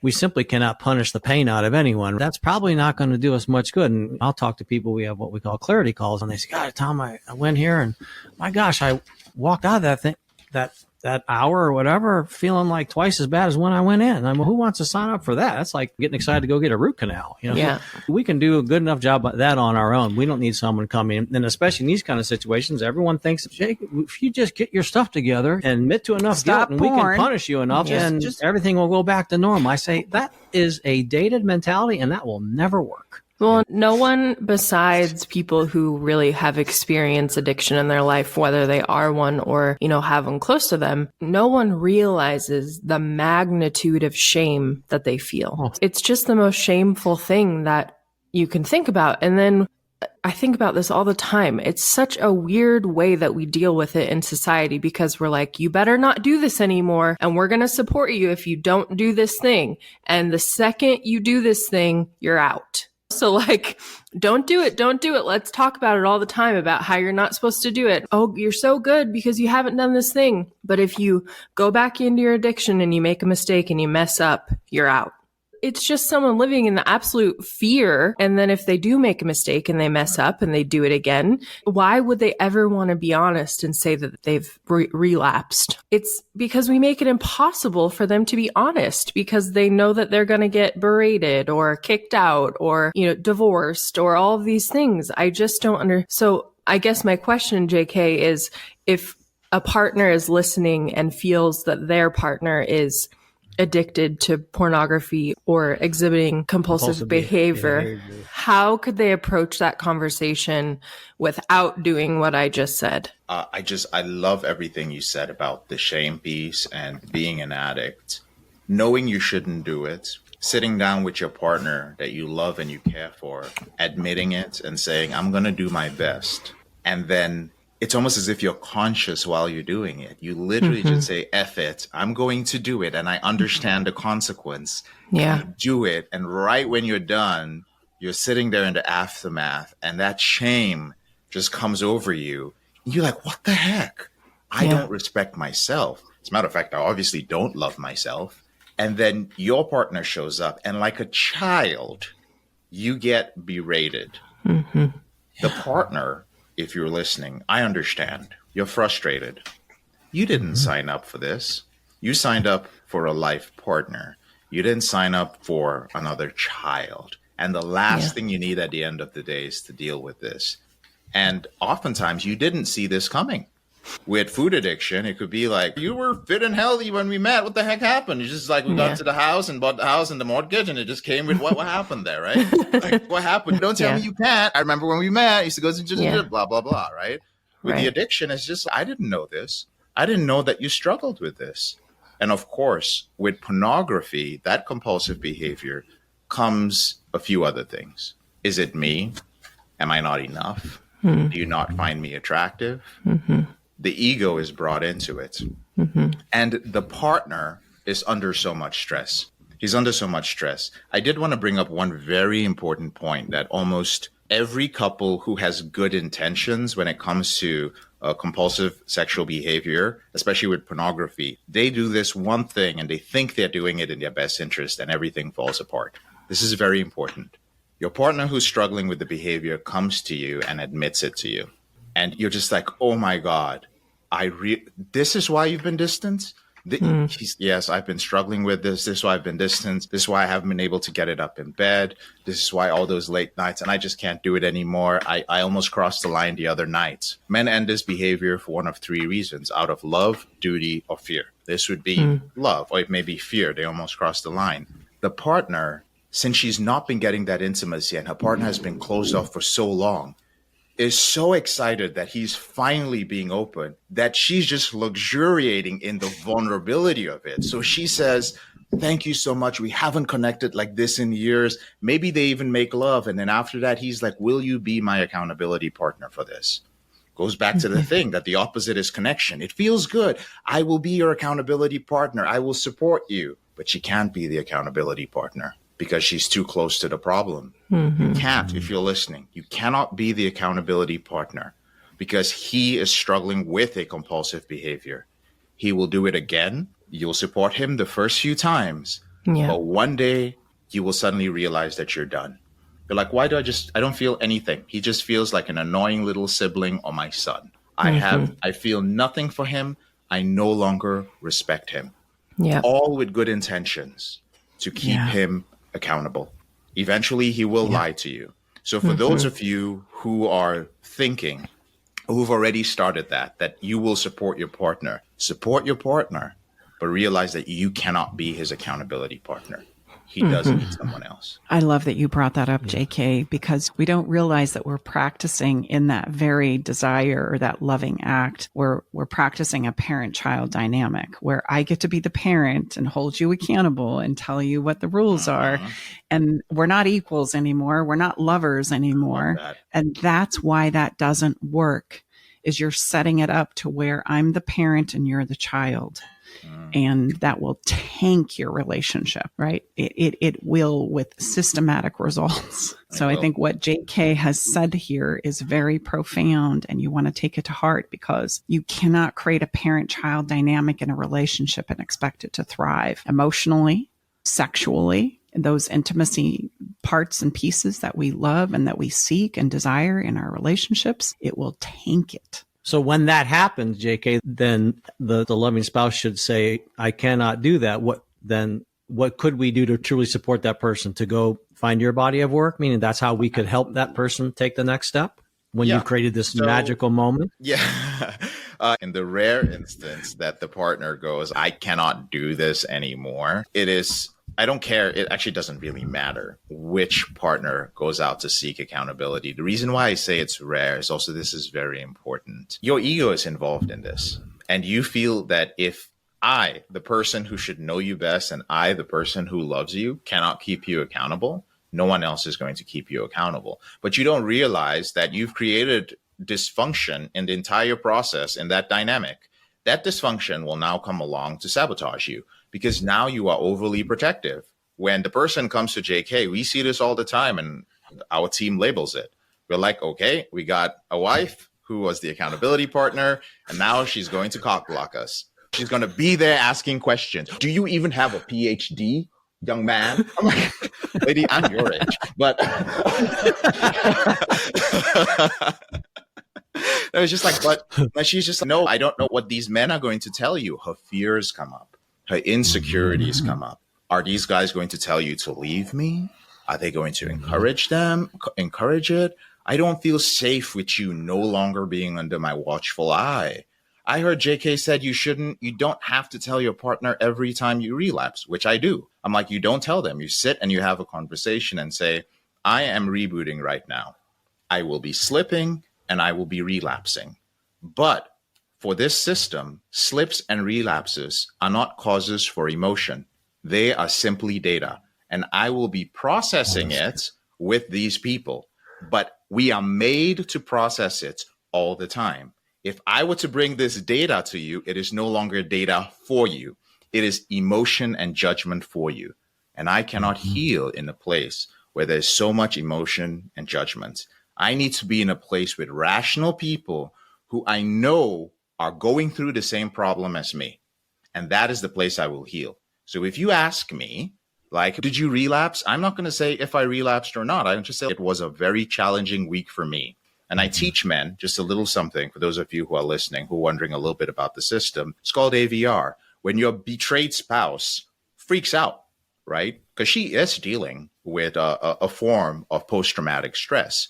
We simply cannot punish the pain out of anyone. That's probably not going to do us much good. And I'll talk to people. We have what we call clarity calls. And they say, God, Tom, I went here and my gosh, I walked out of that thing, that hour or whatever, feeling like twice as bad as when I went in. I'm, who wants to sign up for that? That's like getting excited to go get a root canal. You know? Yeah. We can do a good enough job at that on our own. We don't need someone coming in. And especially in these kind of situations, everyone thinks, Jake, if you just get your stuff together and admit to enough guilt and we can punish you enough, and everything will go back to normal. I say that is a dated mentality and that will never work. Well, no one besides people who really have experienced addiction in their life, whether they are one or, have one close to them, no one realizes the magnitude of shame that they feel. Oh. It's just the most shameful thing that you can think about. And then I think about this all the time. It's such a weird way that we deal with it in society because we're like, you better not do this anymore. And we're going to support you if you don't do this thing. And the second you do this thing, you're out. So like, don't do it. Don't do it. Let's talk about it all the time about how you're not supposed to do it. Oh, you're so good because you haven't done this thing. But if you go back into your addiction and you make a mistake and you mess up, you're out. It's just someone living in the absolute fear. And then if they do make a mistake and they mess up and they do it again, why would they ever want to be honest and say that they've relapsed? It's because we make it impossible for them to be honest because they know that they're going to get berated or kicked out or, divorced or all of these things. I just don't So I guess my question, JK, is if a partner is listening and feels that their partner is addicted to pornography or exhibiting compulsive behavior, how could they approach that conversation without doing what I just said? I love everything you said about the shame piece and being an addict, knowing you shouldn't do it, sitting down with your partner that you love and you care for, admitting it and saying, I'm going to do my best. And then it's almost as if you're conscious while you're doing it. You literally just say, F it, I'm going to do it. And I understand the consequence. Yeah. And you do it. And right when you're done, you're sitting there in the aftermath and that shame just comes over you. You're like, what the heck? I don't respect myself. As a matter of fact, I obviously don't love myself. And then your partner shows up and like a child, you get berated. The partner, if you're listening, I understand. You're frustrated. You didn't sign up for this. You signed up for a life partner. You didn't sign up for another child. And the last thing you need at the end of the day is to deal with this. And oftentimes you didn't see this coming. With food addiction, it could be like, you were fit and healthy when we met. What the heck happened? It's just like we got to the house and bought the house and the mortgage, and it just came with what happened there, right? Like, what happened? Don't tell me you can't. I remember when we met, I used to go to blah, blah, blah, right? With the addiction, it's just, I didn't know this. I didn't know that you struggled with this. And of course, with pornography, that compulsive behavior comes a few other things. Is it me? Am I not enough? Do you not find me attractive? The ego is brought into it. And the partner is under so much stress. He's under so much stress. I did want to bring up one very important point that almost every couple who has good intentions when it comes to compulsive sexual behavior, especially with pornography, they do this one thing and they think they're doing it in their best interest and everything falls apart. This is very important. Your partner who's struggling with the behavior comes to you and admits it to you. And you're just like, oh my God, this is why you've been distant? Yes, I've been struggling with this. This is why I've been distant. This is why I haven't been able to get it up in bed. This is why all those late nights, and I just can't do it anymore. I almost crossed the line the other night. Men end this behavior for one of three reasons: out of love, duty, or fear. This would be love, or it may be fear. They almost crossed the line. The partner, since she's not been getting that intimacy and her partner has been closed off for so long, is so excited that he's finally being open that she's just luxuriating in the vulnerability of it. So she says, thank you so much. We haven't connected like this in years. Maybe they even make love. And then after that, he's like, will you be my accountability partner for this? Goes back to the thing that the opposite is connection. It feels good. I will be your accountability partner. I will support you. But she can't be the accountability partner because she's too close to the problem. You can't, if you're listening, you cannot be the accountability partner because he is struggling with a compulsive behavior. He will do it again. You'll support him the first few times, but one day you will suddenly realize that you're done. You're like, why do I don't feel anything. He just feels like an annoying little sibling or my son. I feel nothing for him. I no longer respect him. All with good intentions to keep him accountable. Eventually, he will lie to you. So for those of you who are thinking, who've already started that you will support your partner, but realize that you cannot be his accountability partner. He does need someone else. I love that you brought that up, JK, because we don't realize that we're practicing in that very desire or that loving act where we're practicing a parent-child dynamic where I get to be the parent and hold you accountable and tell you what the rules are. And we're not equals anymore. We're not lovers anymore. And that's why that doesn't work, is you're setting it up to where I'm the parent and you're the child. And that will tank your relationship, right? It will, with systematic results. So I think what JK has said here is very profound, and you want to take it to heart, because you cannot create a parent-child dynamic in a relationship and expect it to thrive emotionally, sexually, those intimacy parts and pieces that we love and that we seek and desire in our relationships. It will tank it. So when that happens, JK, then the loving spouse should say, I cannot do that. What could we do to truly support that person to go find your body of work? Meaning that's how we could help that person take the next step when you've created this magical moment? Yeah. In the rare instance that the partner goes, I cannot do this anymore, I don't care. It actually doesn't really matter which partner goes out to seek accountability. The reason why I say it's rare is also, this is very important. Your ego is involved in this. And you feel that if I, the person who should know you best, and I, the person who loves you, cannot keep you accountable, no one else is going to keep you accountable. But you don't realize that you've created dysfunction in the entire process, in that dynamic. That dysfunction will now come along to sabotage you, because now you are overly protective. When the person comes to JK, we see this all the time, and our team labels it. We're like, okay, we got a wife who was the accountability partner, and now she's going to cock block us. She's going to be there asking questions. Do you even have a PhD, young man? I'm like, lady, I'm your age. But it was just like, but she's just like, no, I don't know what these men are going to tell you. Her fears come up. Her insecurities come up. Are these guys going to tell you to leave me? Are they going to encourage it? I don't feel safe with you no longer being under my watchful eye. I heard JK said you don't have to tell your partner every time you relapse, which I do. I'm like, you don't tell them. You sit and you have a conversation and say, I am rebooting right now. I will be slipping and I will be relapsing. But for this system, slips and relapses are not causes for emotion. They are simply data. And I will be processing it with these people. But we are made to process it all the time. If I were to bring this data to you, it is no longer data for you. It is emotion and judgment for you. And I cannot heal in a place where there's so much emotion and judgment. I need to be in a place with rational people who I know are going through the same problem as me. And that is the place I will heal. So if you ask me, like, did you relapse? I'm not going to say if I relapsed or not. I just say it was a very challenging week for me. And I teach men just a little something for those of you who are listening, who are wondering a little bit about the system. It's called AVR. When your betrayed spouse freaks out, right? Because she is dealing with a form of post-traumatic stress.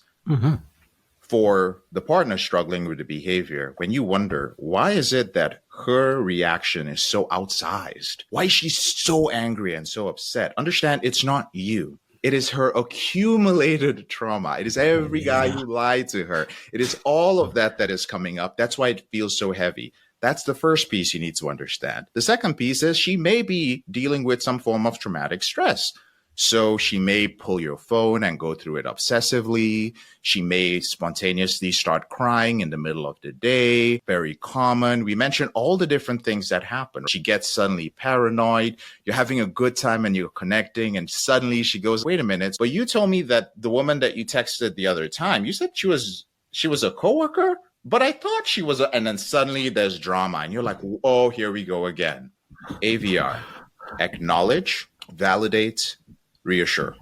For the partner struggling with the behavior, when you wonder, why is it that her reaction is so outsized? Why is she so angry and so upset? Understand, it's not you. It is her accumulated trauma. It is every guy who lied to her. It is all of that is coming up. That's why it feels so heavy. That's the first piece you need to understand. The second piece is she may be dealing with some form of traumatic stress. So she may pull your phone and go through it obsessively. She may spontaneously start crying in the middle of the day. Very common. We mentioned all the different things that happen. She gets suddenly paranoid. You're having a good time and you're connecting, and suddenly she goes, wait a minute, but you told me that the woman that you texted the other time, you said she was a coworker, but I thought she was and then suddenly there's drama and you're like, oh, here we go again. AVR. Acknowledge, validate, reassure.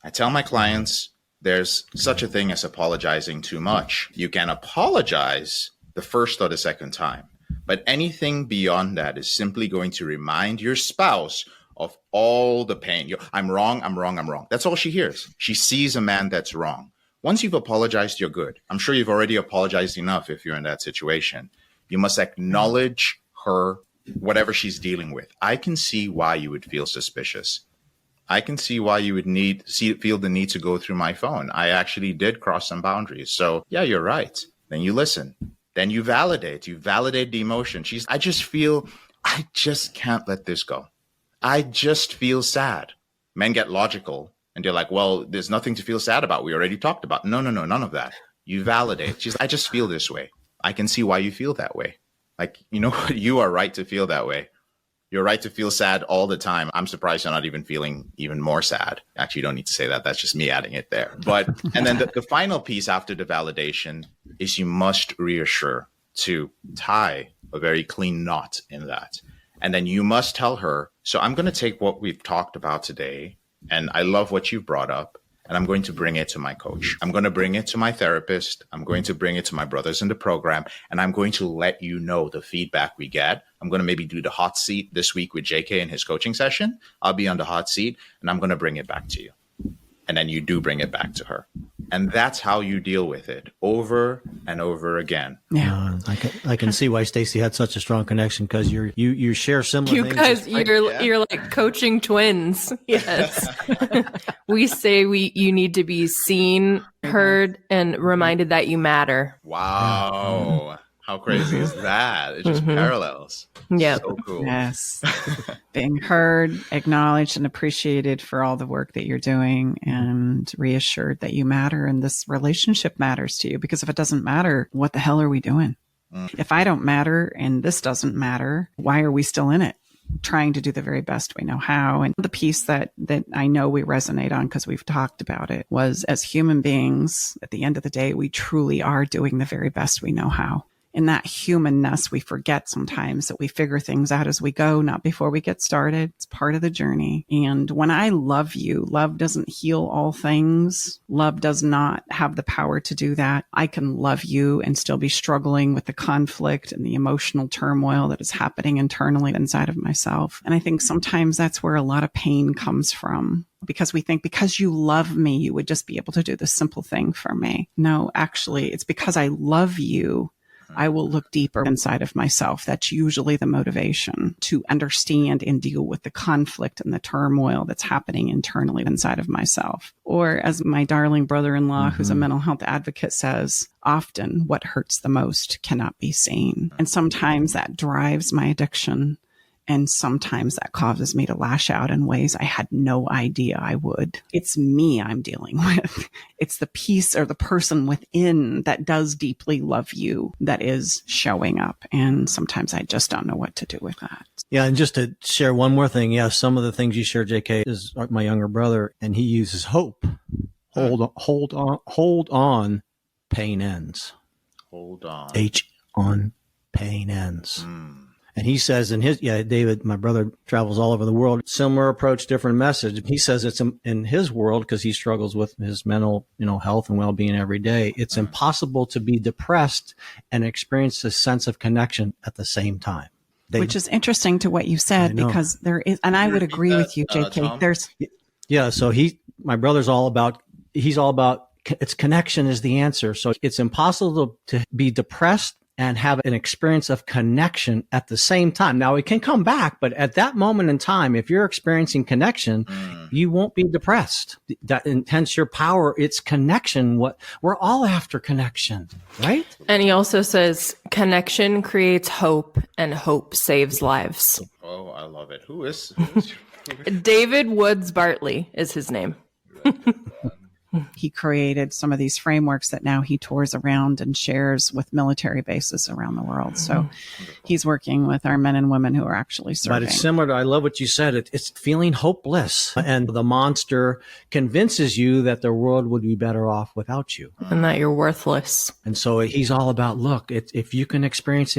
I tell my clients there's such a thing as apologizing too much. You can apologize the first or the second time, but anything beyond that is simply going to remind your spouse of all the pain. I'm wrong, I'm wrong, I'm wrong. That's all she hears. She sees a man that's wrong. Once you've apologized, you're good. I'm sure you've already apologized enough if you're in that situation. You must acknowledge her, whatever she's dealing with. I can see why you would feel suspicious. I can see why you would feel the need to go through my phone. I actually did cross some boundaries. So yeah, you're right. Then you listen. Then you validate the emotion. I just can't let this go. I just feel sad. Men get logical and they're like, well, there's nothing to feel sad about. We already talked about. No, none of that. You validate. I just feel this way. I can see why you feel that way. Like, you know what? You are right to feel that way. You're right to feel sad all the time. I'm surprised you're not even feeling even more sad. Actually, you don't need to say that. That's just me adding it there. But, and then the final piece after the validation is you must reassure, to tie a very clean knot in that. And then you must tell her, so I'm going to take what we've talked about today, and I love what you brought up, and I'm going to bring it to my coach. I'm going to bring it to my therapist. I'm going to bring it to my brothers in the program, and I'm going to let you know the feedback we get. I'm going to maybe do the hot seat this week with JK in his coaching session. I'll be on the hot seat, and I'm going to bring it back to you. And then you do bring it back to her. And that's how you deal with it over and over again. Yeah. I can see why Stacey had such a strong connection, because you share similar things. You're like coaching twins. Yes. We say you need to be seen, heard, and reminded that you matter. Wow. How crazy is that? It just parallels. Yeah. So cool. Yes. Being heard, acknowledged, and appreciated for all the work that you're doing, and reassured that you matter and this relationship matters to you. Because if it doesn't matter, what the hell are we doing? If I don't matter and this doesn't matter, why are we still in it? Trying to do the very best we know how. And the piece that I know we resonate on, because we've talked about it, was as human beings, at the end of the day, we truly are doing the very best we know how. In that humanness, we forget sometimes that we figure things out as we go, not before we get started. It's part of the journey. And when I love you, love doesn't heal all things. Love does not have the power to do that. I can love you and still be struggling with the conflict and the emotional turmoil that is happening internally inside of myself. And I think sometimes that's where a lot of pain comes from. Because we think because you love me, you would just be able to do this simple thing for me. No, actually, it's because I love you. I will look deeper inside of myself. That's usually the motivation, to understand and deal with the conflict and the turmoil that's happening internally inside of myself. Or as my darling brother-in-law, who's a mental health advocate, says, often what hurts the most cannot be seen. And sometimes that drives my addiction. And sometimes that causes me to lash out in ways I had no idea I would. It's me I'm dealing with. It's the piece or the person within that does deeply love you that is showing up. And sometimes I just don't know what to do with that. Yeah. And just to share one more thing. Yeah. Some of the things you share, JK, is my younger brother, and he uses hope. Hold on, pain ends. Hold on. on, pain ends. And he says David, my brother, travels all over the world. Similar approach, different message. He says it's in his world, because he struggles with his mental, health and well-being every day. It's impossible to be depressed and experience a sense of connection at the same time. Which is interesting to what you said, because there is, and I would agree with you, JK. So my brother's all about, it's connection is the answer. So it's impossible to be depressed and have an experience of connection at the same time. Now, it can come back, but at that moment in time, if you're experiencing connection, you won't be depressed. That intense your power. It's connection. We're all after connection, right? And he also says connection creates hope, and hope saves lives. Oh, I love it. Who is David Woods Bartley is his name. He created some of these frameworks that now he tours around and shares with military bases around the world. So he's working with our men and women who are actually serving. But it's similar to, I love what you said. It's feeling hopeless. And the monster convinces you that the world would be better off without you. And that you're worthless. And so he's all about, look, if you can experience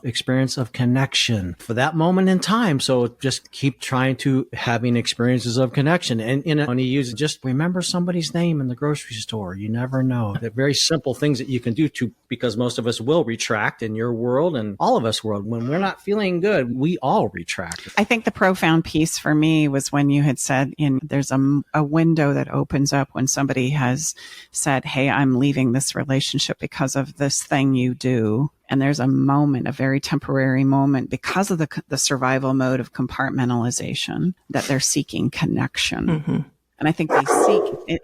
experience of connection for that moment in time. So just keep trying to having experiences of connection. And when he uses, just remember somebody's name in the grocery store. You never know. They're very simple things that you can do because most of us will retract in your world and all of us world. When we're not feeling good, we all retract. I think the profound piece for me was when you had said there's a window that opens up when somebody has said, hey, I'm leaving this relationship because of this thing you do. And there's a moment, a very temporary moment, because of the survival mode of compartmentalization, that they're seeking connection. Mm-hmm. And I think they seek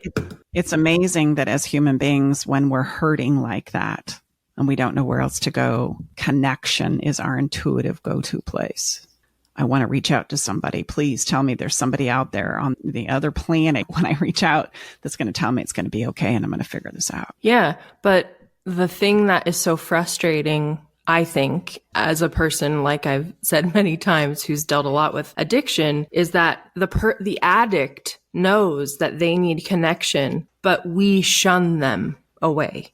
it's amazing that as human beings, when we're hurting like that and we don't know where else to go, connection is our intuitive go-to place. I want to reach out to somebody. Please tell me there's somebody out there on the other planet when I reach out that's going to tell me it's going to be okay and I'm going to figure this out. Yeah. But the thing that is so frustrating, I think, as a person, like I've said many times, who's dealt a lot with addiction, is that the addict knows that they need connection, but we shun them away.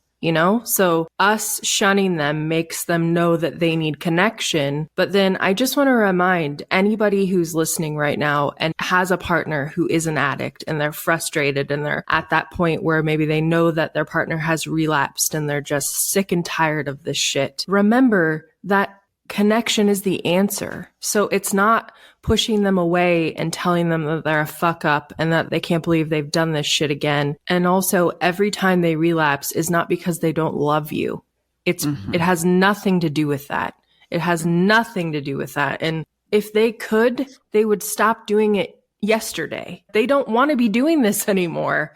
So us shunning them makes them know that they need connection. But then I just want to remind anybody who's listening right now and has a partner who is an addict and they're frustrated and they're at that point where maybe they know that their partner has relapsed and they're just sick and tired of this shit. Remember that connection is the answer. So it's not pushing them away and telling them that they're a fuck up and that they can't believe they've done this shit again. And also every time they relapse is not because they don't love you. It has nothing to do with that. It has nothing to do with that. And if they could, they would stop doing it yesterday. They don't want to be doing this anymore,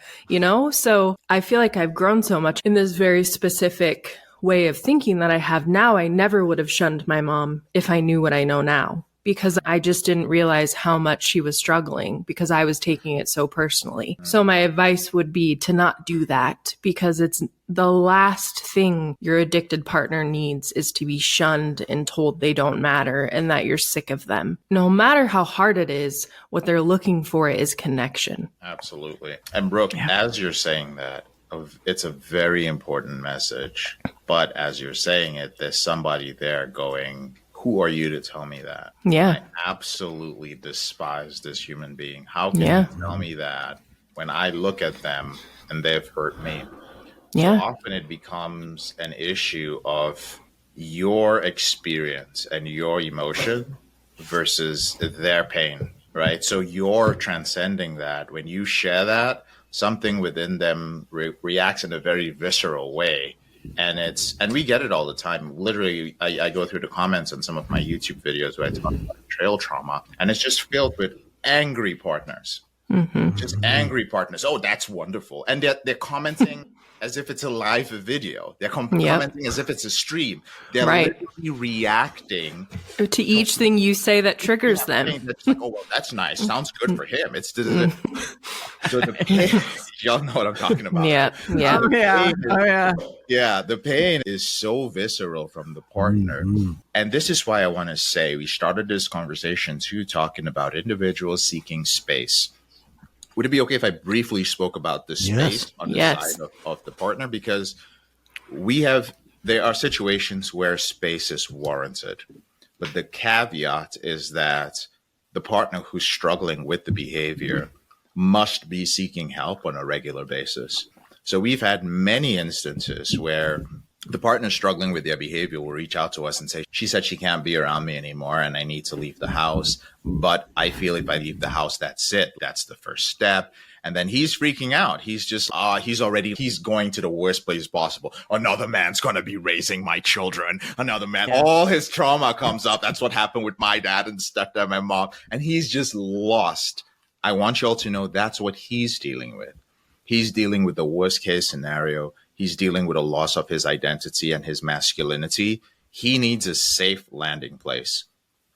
So I feel like I've grown so much in this very specific way of thinking that I have now. I never would have shunned my mom if I knew what I know now, because I just didn't realize how much she was struggling because I was taking it so personally. So my advice would be to not do that, because it's the last thing your addicted partner needs is to be shunned and told they don't matter and that you're sick of them. No matter how hard it is, what they're looking for is connection. Absolutely. And Brooke, as you're saying that, it's a very important message. But as you're saying it, there's somebody there going, who are you to tell me that? Yeah. I absolutely despise this human being. How can you tell me that when I look at them and they've hurt me? Yeah. So often it becomes an issue of your experience and your emotion versus their pain, right? So you're transcending that. When you share that, something within them reacts in a very visceral way. And we get it all the time. Literally, I go through the comments on some of my YouTube videos where I talk about betrayal trauma, and it's just filled with angry partners. Just angry partners. Oh, that's wonderful. And they're commenting as if it's a live video. They're commenting as if it's a stream. They're literally reacting to each thing you say that triggers them. That's like, oh, well, that's nice. Sounds good for him. It's so the pain, y'all know what I'm talking about. The pain is so visceral from the partner. And this is why I want to say we started this conversation too, talking about individuals seeking space. Would it be okay if I briefly spoke about the space on the side of the partner? Because there are situations where space is warranted. But the caveat is that the partner who's struggling with the behavior must be seeking help on a regular basis. So we've had many instances where the partner struggling with their behavior will reach out to us and say, she said she can't be around me anymore and I need to leave the house. But I feel if I leave the house, that's it. That's the first step. And then he's freaking out. He's just, he's going to the worst place possible. Another man's going to be raising my children. Another man, all his trauma comes up. That's what happened with my dad and stepdad and my mom. And he's just lost. I want you all to know that's what he's dealing with. He's dealing with the worst case scenario. He's dealing with a loss of his identity and his masculinity. He needs a safe landing place.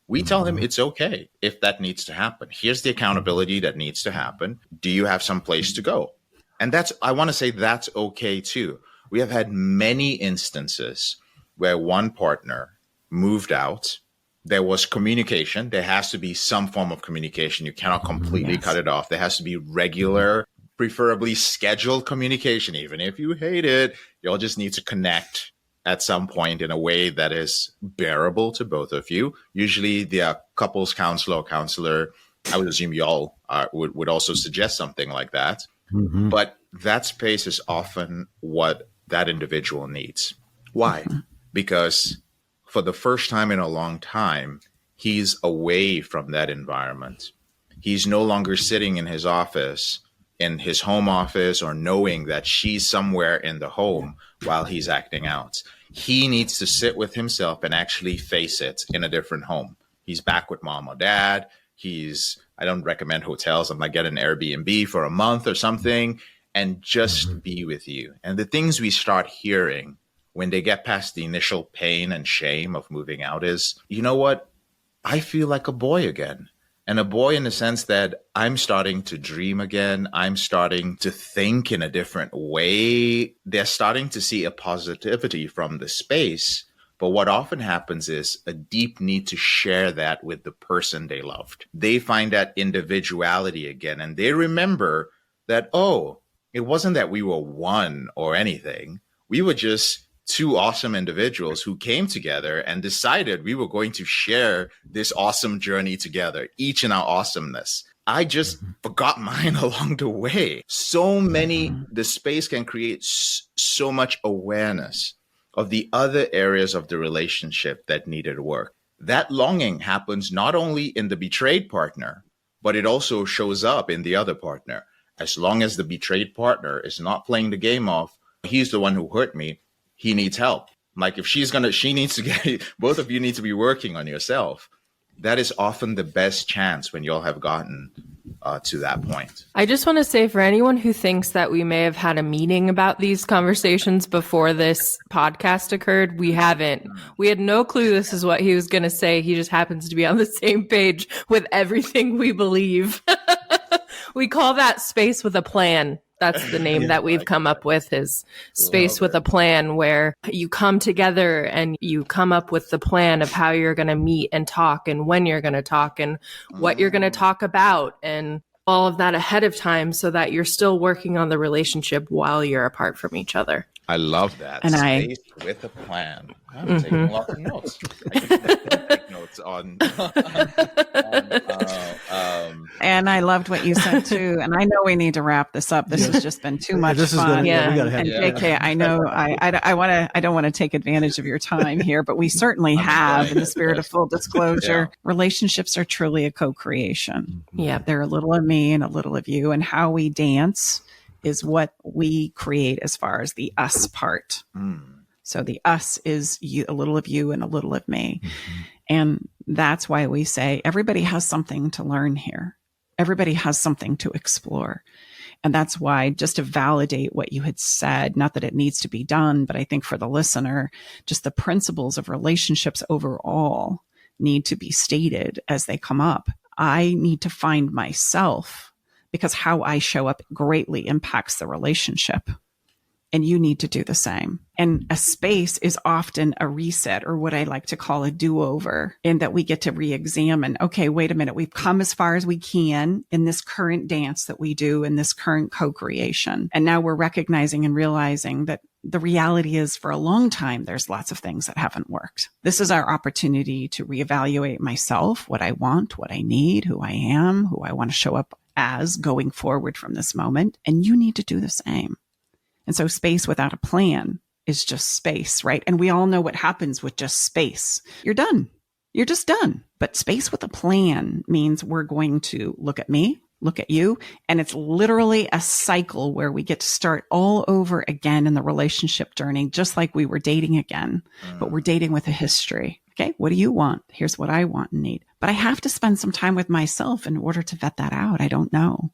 We tell him it's okay if that needs to happen. Here's the accountability that needs to happen. Do you have some place to go? And I want to say that's okay too. We have had many instances where one partner moved out. There was communication. There has to be some form of communication. You cannot completely cut it off. There has to be regular, preferably scheduled communication. Even if you hate it, you'll just need to connect at some point in a way that is bearable to both of you. Usually the couples counselor or counselor, I would assume y'all would also suggest something like that. But that space is often what that individual needs. Why? Because for the first time in a long time, he's away from that environment. He's no longer sitting in his office in his home office or knowing that she's somewhere in the home while he's acting out. He needs to sit with himself and actually face it in a different home. He's back with mom or dad. I don't recommend hotels. I'm like, get an Airbnb for a month or something and just be with you. And the things we start hearing when they get past the initial pain and shame of moving out is, you know what? I feel like a boy again. And a boy in the sense that I'm starting to dream again. I'm starting to think in a different way. They're starting to see a positivity from the space. But what often happens is a deep need to share that with the person they loved. They find that individuality again. And they remember that, oh, it wasn't that we were one or anything. We were just two awesome individuals who came together and decided we were going to share this awesome journey together, each in our awesomeness. I just forgot mine along the way. So many, the space can create so much awareness of the other areas of the relationship that needed work. That longing happens not only in the betrayed partner, but it also shows up in the other partner. As long as the betrayed partner is not playing the game of, he's the one who hurt me, he needs help. Like if she needs to get, both of you need to be working on yourself. That is often the best chance when y'all have gotten to that point. I just want to say for anyone who thinks that we may have had a meeting about these conversations before this podcast occurred, we haven't. We had no clue this is what he was going to say. He just happens to be on the same page with everything we believe. We call that space with a plan. That's the name that we've come up with, is space with a plan, where you come together and you come up with the plan of how you're going to meet and talk and when you're going to talk and what you're going to talk about and all of that ahead of time so that you're still working on the relationship while you're apart from each other. I love that. And space with a plan. I'm taking lots of notes. I can take notes on. And I loved what you said too. And I know we need to wrap this up. This has just been too much fun. We gotta have and JK, I know I don't want to take advantage of your time here, but we certainly have, in the spirit of full disclosure, relationships are truly a co-creation. Yeah. They're a little of me and a little of you, and how we dance is what we create as far as the us part. So the us is you, a little of you and a little of me. And that's why we say everybody has something to learn here. Everybody has something to explore. And that's why, just to validate what you had said, not that it needs to be done, but I think for the listener, just the principles of relationships overall need to be stated as they come up. I need to find myself, because how I show up greatly impacts the relationship. And you need to do the same. And a space is often a reset, or what I like to call a do-over, in that we get to re-examine, okay, wait a minute, we've come as far as we can in this current dance that we do, in this current co-creation. And now we're recognizing and realizing that the reality is, for a long time, there's lots of things that haven't worked. This is our opportunity to reevaluate myself, what I want, what I need, who I am, who I want to show up as going forward from this moment. And you need to do the same. And so space without a plan is just space, right? And we all know what happens with just space. You're done. You're just done. But space with a plan means we're going to look at me, look at you, and it's literally a cycle where we get to start all over again in the relationship journey, just like we were dating again, but we're dating with a history. Okay, what do you want? Here's what I want and need. But I have to spend some time with myself in order to vet that out. I don't know.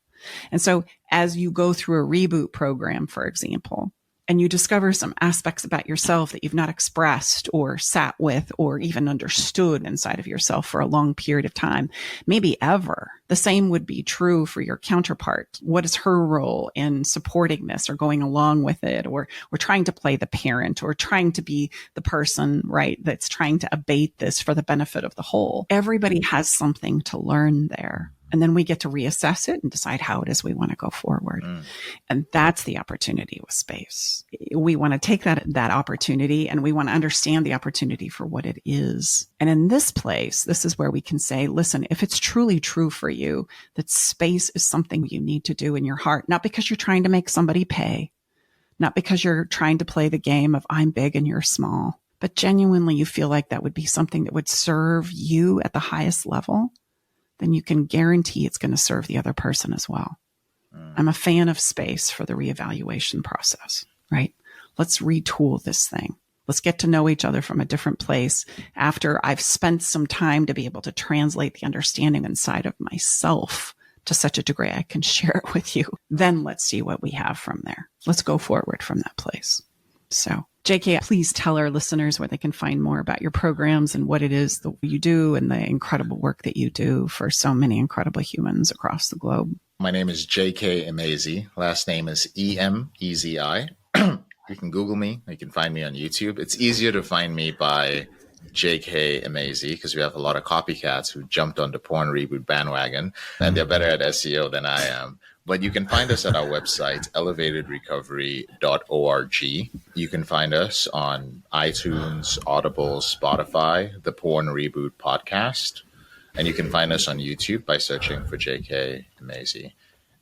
And so as you go through a reboot program, for example, and you discover some aspects about yourself that you've not expressed or sat with or even understood inside of yourself for a long period of time, maybe ever, the same would be true for your counterpart. What is her role in supporting this or going along with it, or trying to play the parent, or trying to be the person, right, that's trying to abate this for the benefit of the whole? Everybody has something to learn there. And then we get to reassess it and decide how it is we want to go forward. And that's the opportunity with space. We want to take that opportunity, and we want to understand the opportunity for what it is. And in this place, this is where we can say, listen, if it's truly true for you that space is something you need to do in your heart, not because you're trying to make somebody pay, not because you're trying to play the game of I'm big and you're small, but genuinely you feel like that would be something that would serve you at the highest level, then you can guarantee it's going to serve the other person as well. I'm a fan of space for the reevaluation process, right? Let's retool this thing. Let's get to know each other from a different place after I've spent some time to be able to translate the understanding inside of myself to such a degree I can share it with you. Then let's see what we have from there. Let's go forward from that place. So, JK, please tell our listeners where they can find more about your programs and what it is that you do and the incredible work that you do for so many incredible humans across the globe. My name is JK Emezi. Last name is Emezi. You can Google me. You can find me on YouTube. It's easier to find me by JK Emezi because we have a lot of copycats who jumped on the Porn Reboot bandwagon, and they're better at SEO than I am. But you can find us at our website, elevatedrecovery.org. You can find us on iTunes, Audible, Spotify, the Porn Reboot podcast. And you can find us on YouTube by searching for JK Emezi.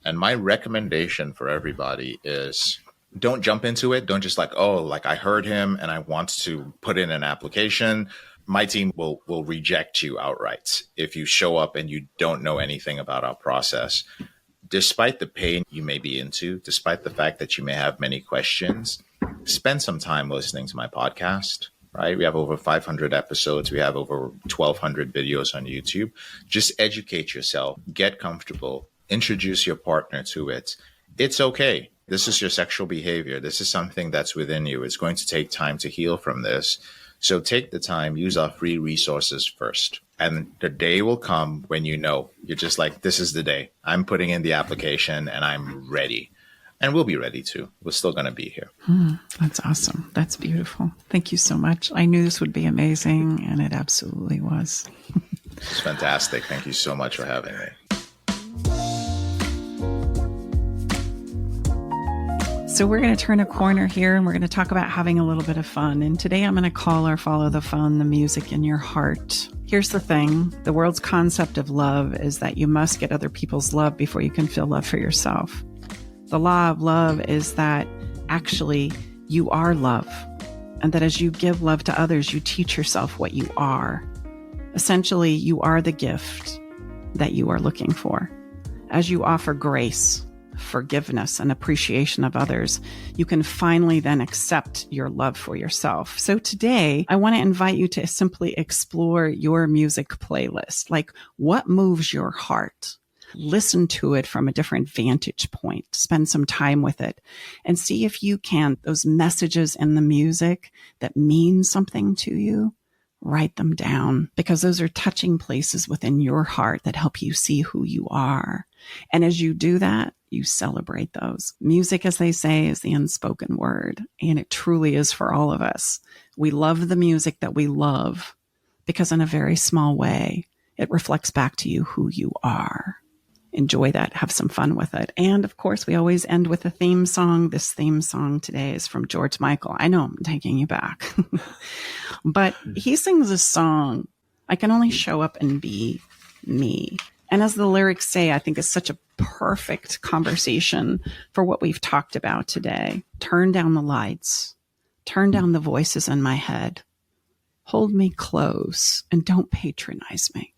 And my recommendation for everybody is don't jump into it. Don't just I heard him and I want to put in an application. My team will reject you outright if you show up and you don't know anything about our process. Despite the pain you may be into, despite the fact that you may have many questions, spend some time listening to my podcast, right? We have over 500 episodes. We have over 1,200 videos on YouTube. Just educate yourself, get comfortable, introduce your partner to it. It's okay. This is your sexual behavior. This is something that's within you. It's going to take time to heal from this. So take the time, use our free resources first. And the day will come when you know, you're just like, this is the day. I'm putting in the application and I'm ready. And we'll be ready too. We're still going to be here. That's awesome. That's beautiful. Thank you so much. I knew this would be amazing, and it absolutely was. It's fantastic. Thank you so much for having me. So we're going to turn a corner here and we're going to talk about having a little bit of fun. And today I'm going to call or follow the fun, the music in your heart. Here's the thing. The world's concept of love is that you must get other people's love before you can feel love for yourself. The law of love is that actually you are love, and that as you give love to others, you teach yourself what you are. Essentially, you are the gift that you are looking for. As you offer grace, forgiveness, and appreciation of others, you can finally then accept your love for yourself. So today, I want to invite you to simply explore your music playlist. Like, what moves your heart? Listen to it from a different vantage point. Spend some time with it and see if you can, those messages in the music that mean something to you, write them down, because those are touching places within your heart that help you see who you are. And as you do that, you celebrate those. Music, as they say, is the unspoken word, and it truly is for all of us. We love the music that we love because in a very small way, it reflects back to you who you are. Enjoy that. Have some fun with it. And of course, we always end with a theme song. This theme song today is from George Michael. I know I'm taking you back, but he sings a song, I Can Only Show Up and Be Me. And as the lyrics say, I think it's such a perfect conversation for what we've talked about today. Turn down the lights, turn down the voices in my head, hold me close, and don't patronize me.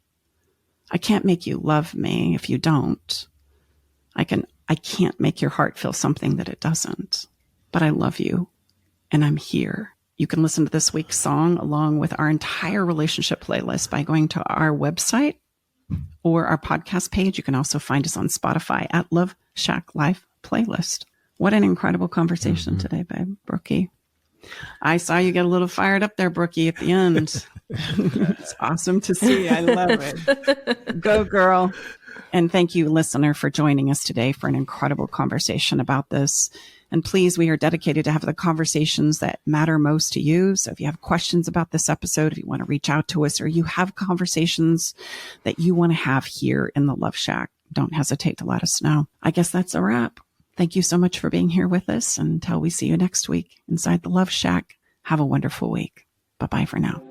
I can't make you love me if you don't. I can't make your heart feel something that it doesn't, but I love you and I'm here. You can listen to this week's song along with our entire relationship playlist by going to our website or our podcast page. You can also find us on Spotify at Love Shack Life Playlist. What an incredible conversation today, babe. Brookie. I saw you get a little fired up there, Brookie, at the end. It's awesome to see. I love it. Go, girl. And thank you, listener, for joining us today for an incredible conversation about this. And please, we are dedicated to have the conversations that matter most to you. So if you have questions about this episode, if you want to reach out to us, or you have conversations that you want to have here in the Love Shack, don't hesitate to let us know. I guess that's a wrap. Thank you so much for being here with us. Until we see you next week inside the Love Shack, have a wonderful week. Bye-bye for now.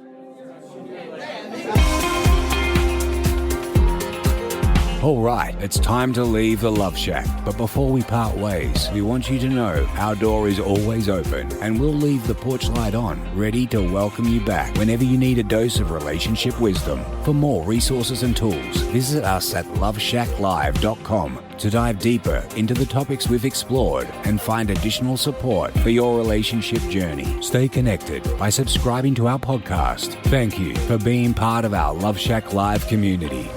All right, it's time to leave the Love Shack. But before we part ways, we want you to know our door is always open and we'll leave the porch light on, ready to welcome you back whenever you need a dose of relationship wisdom. For more resources and tools, visit us at loveshacklive.com to dive deeper into the topics we've explored and find additional support for your relationship journey. Stay connected by subscribing to our podcast. Thank you for being part of our Love Shack Live community.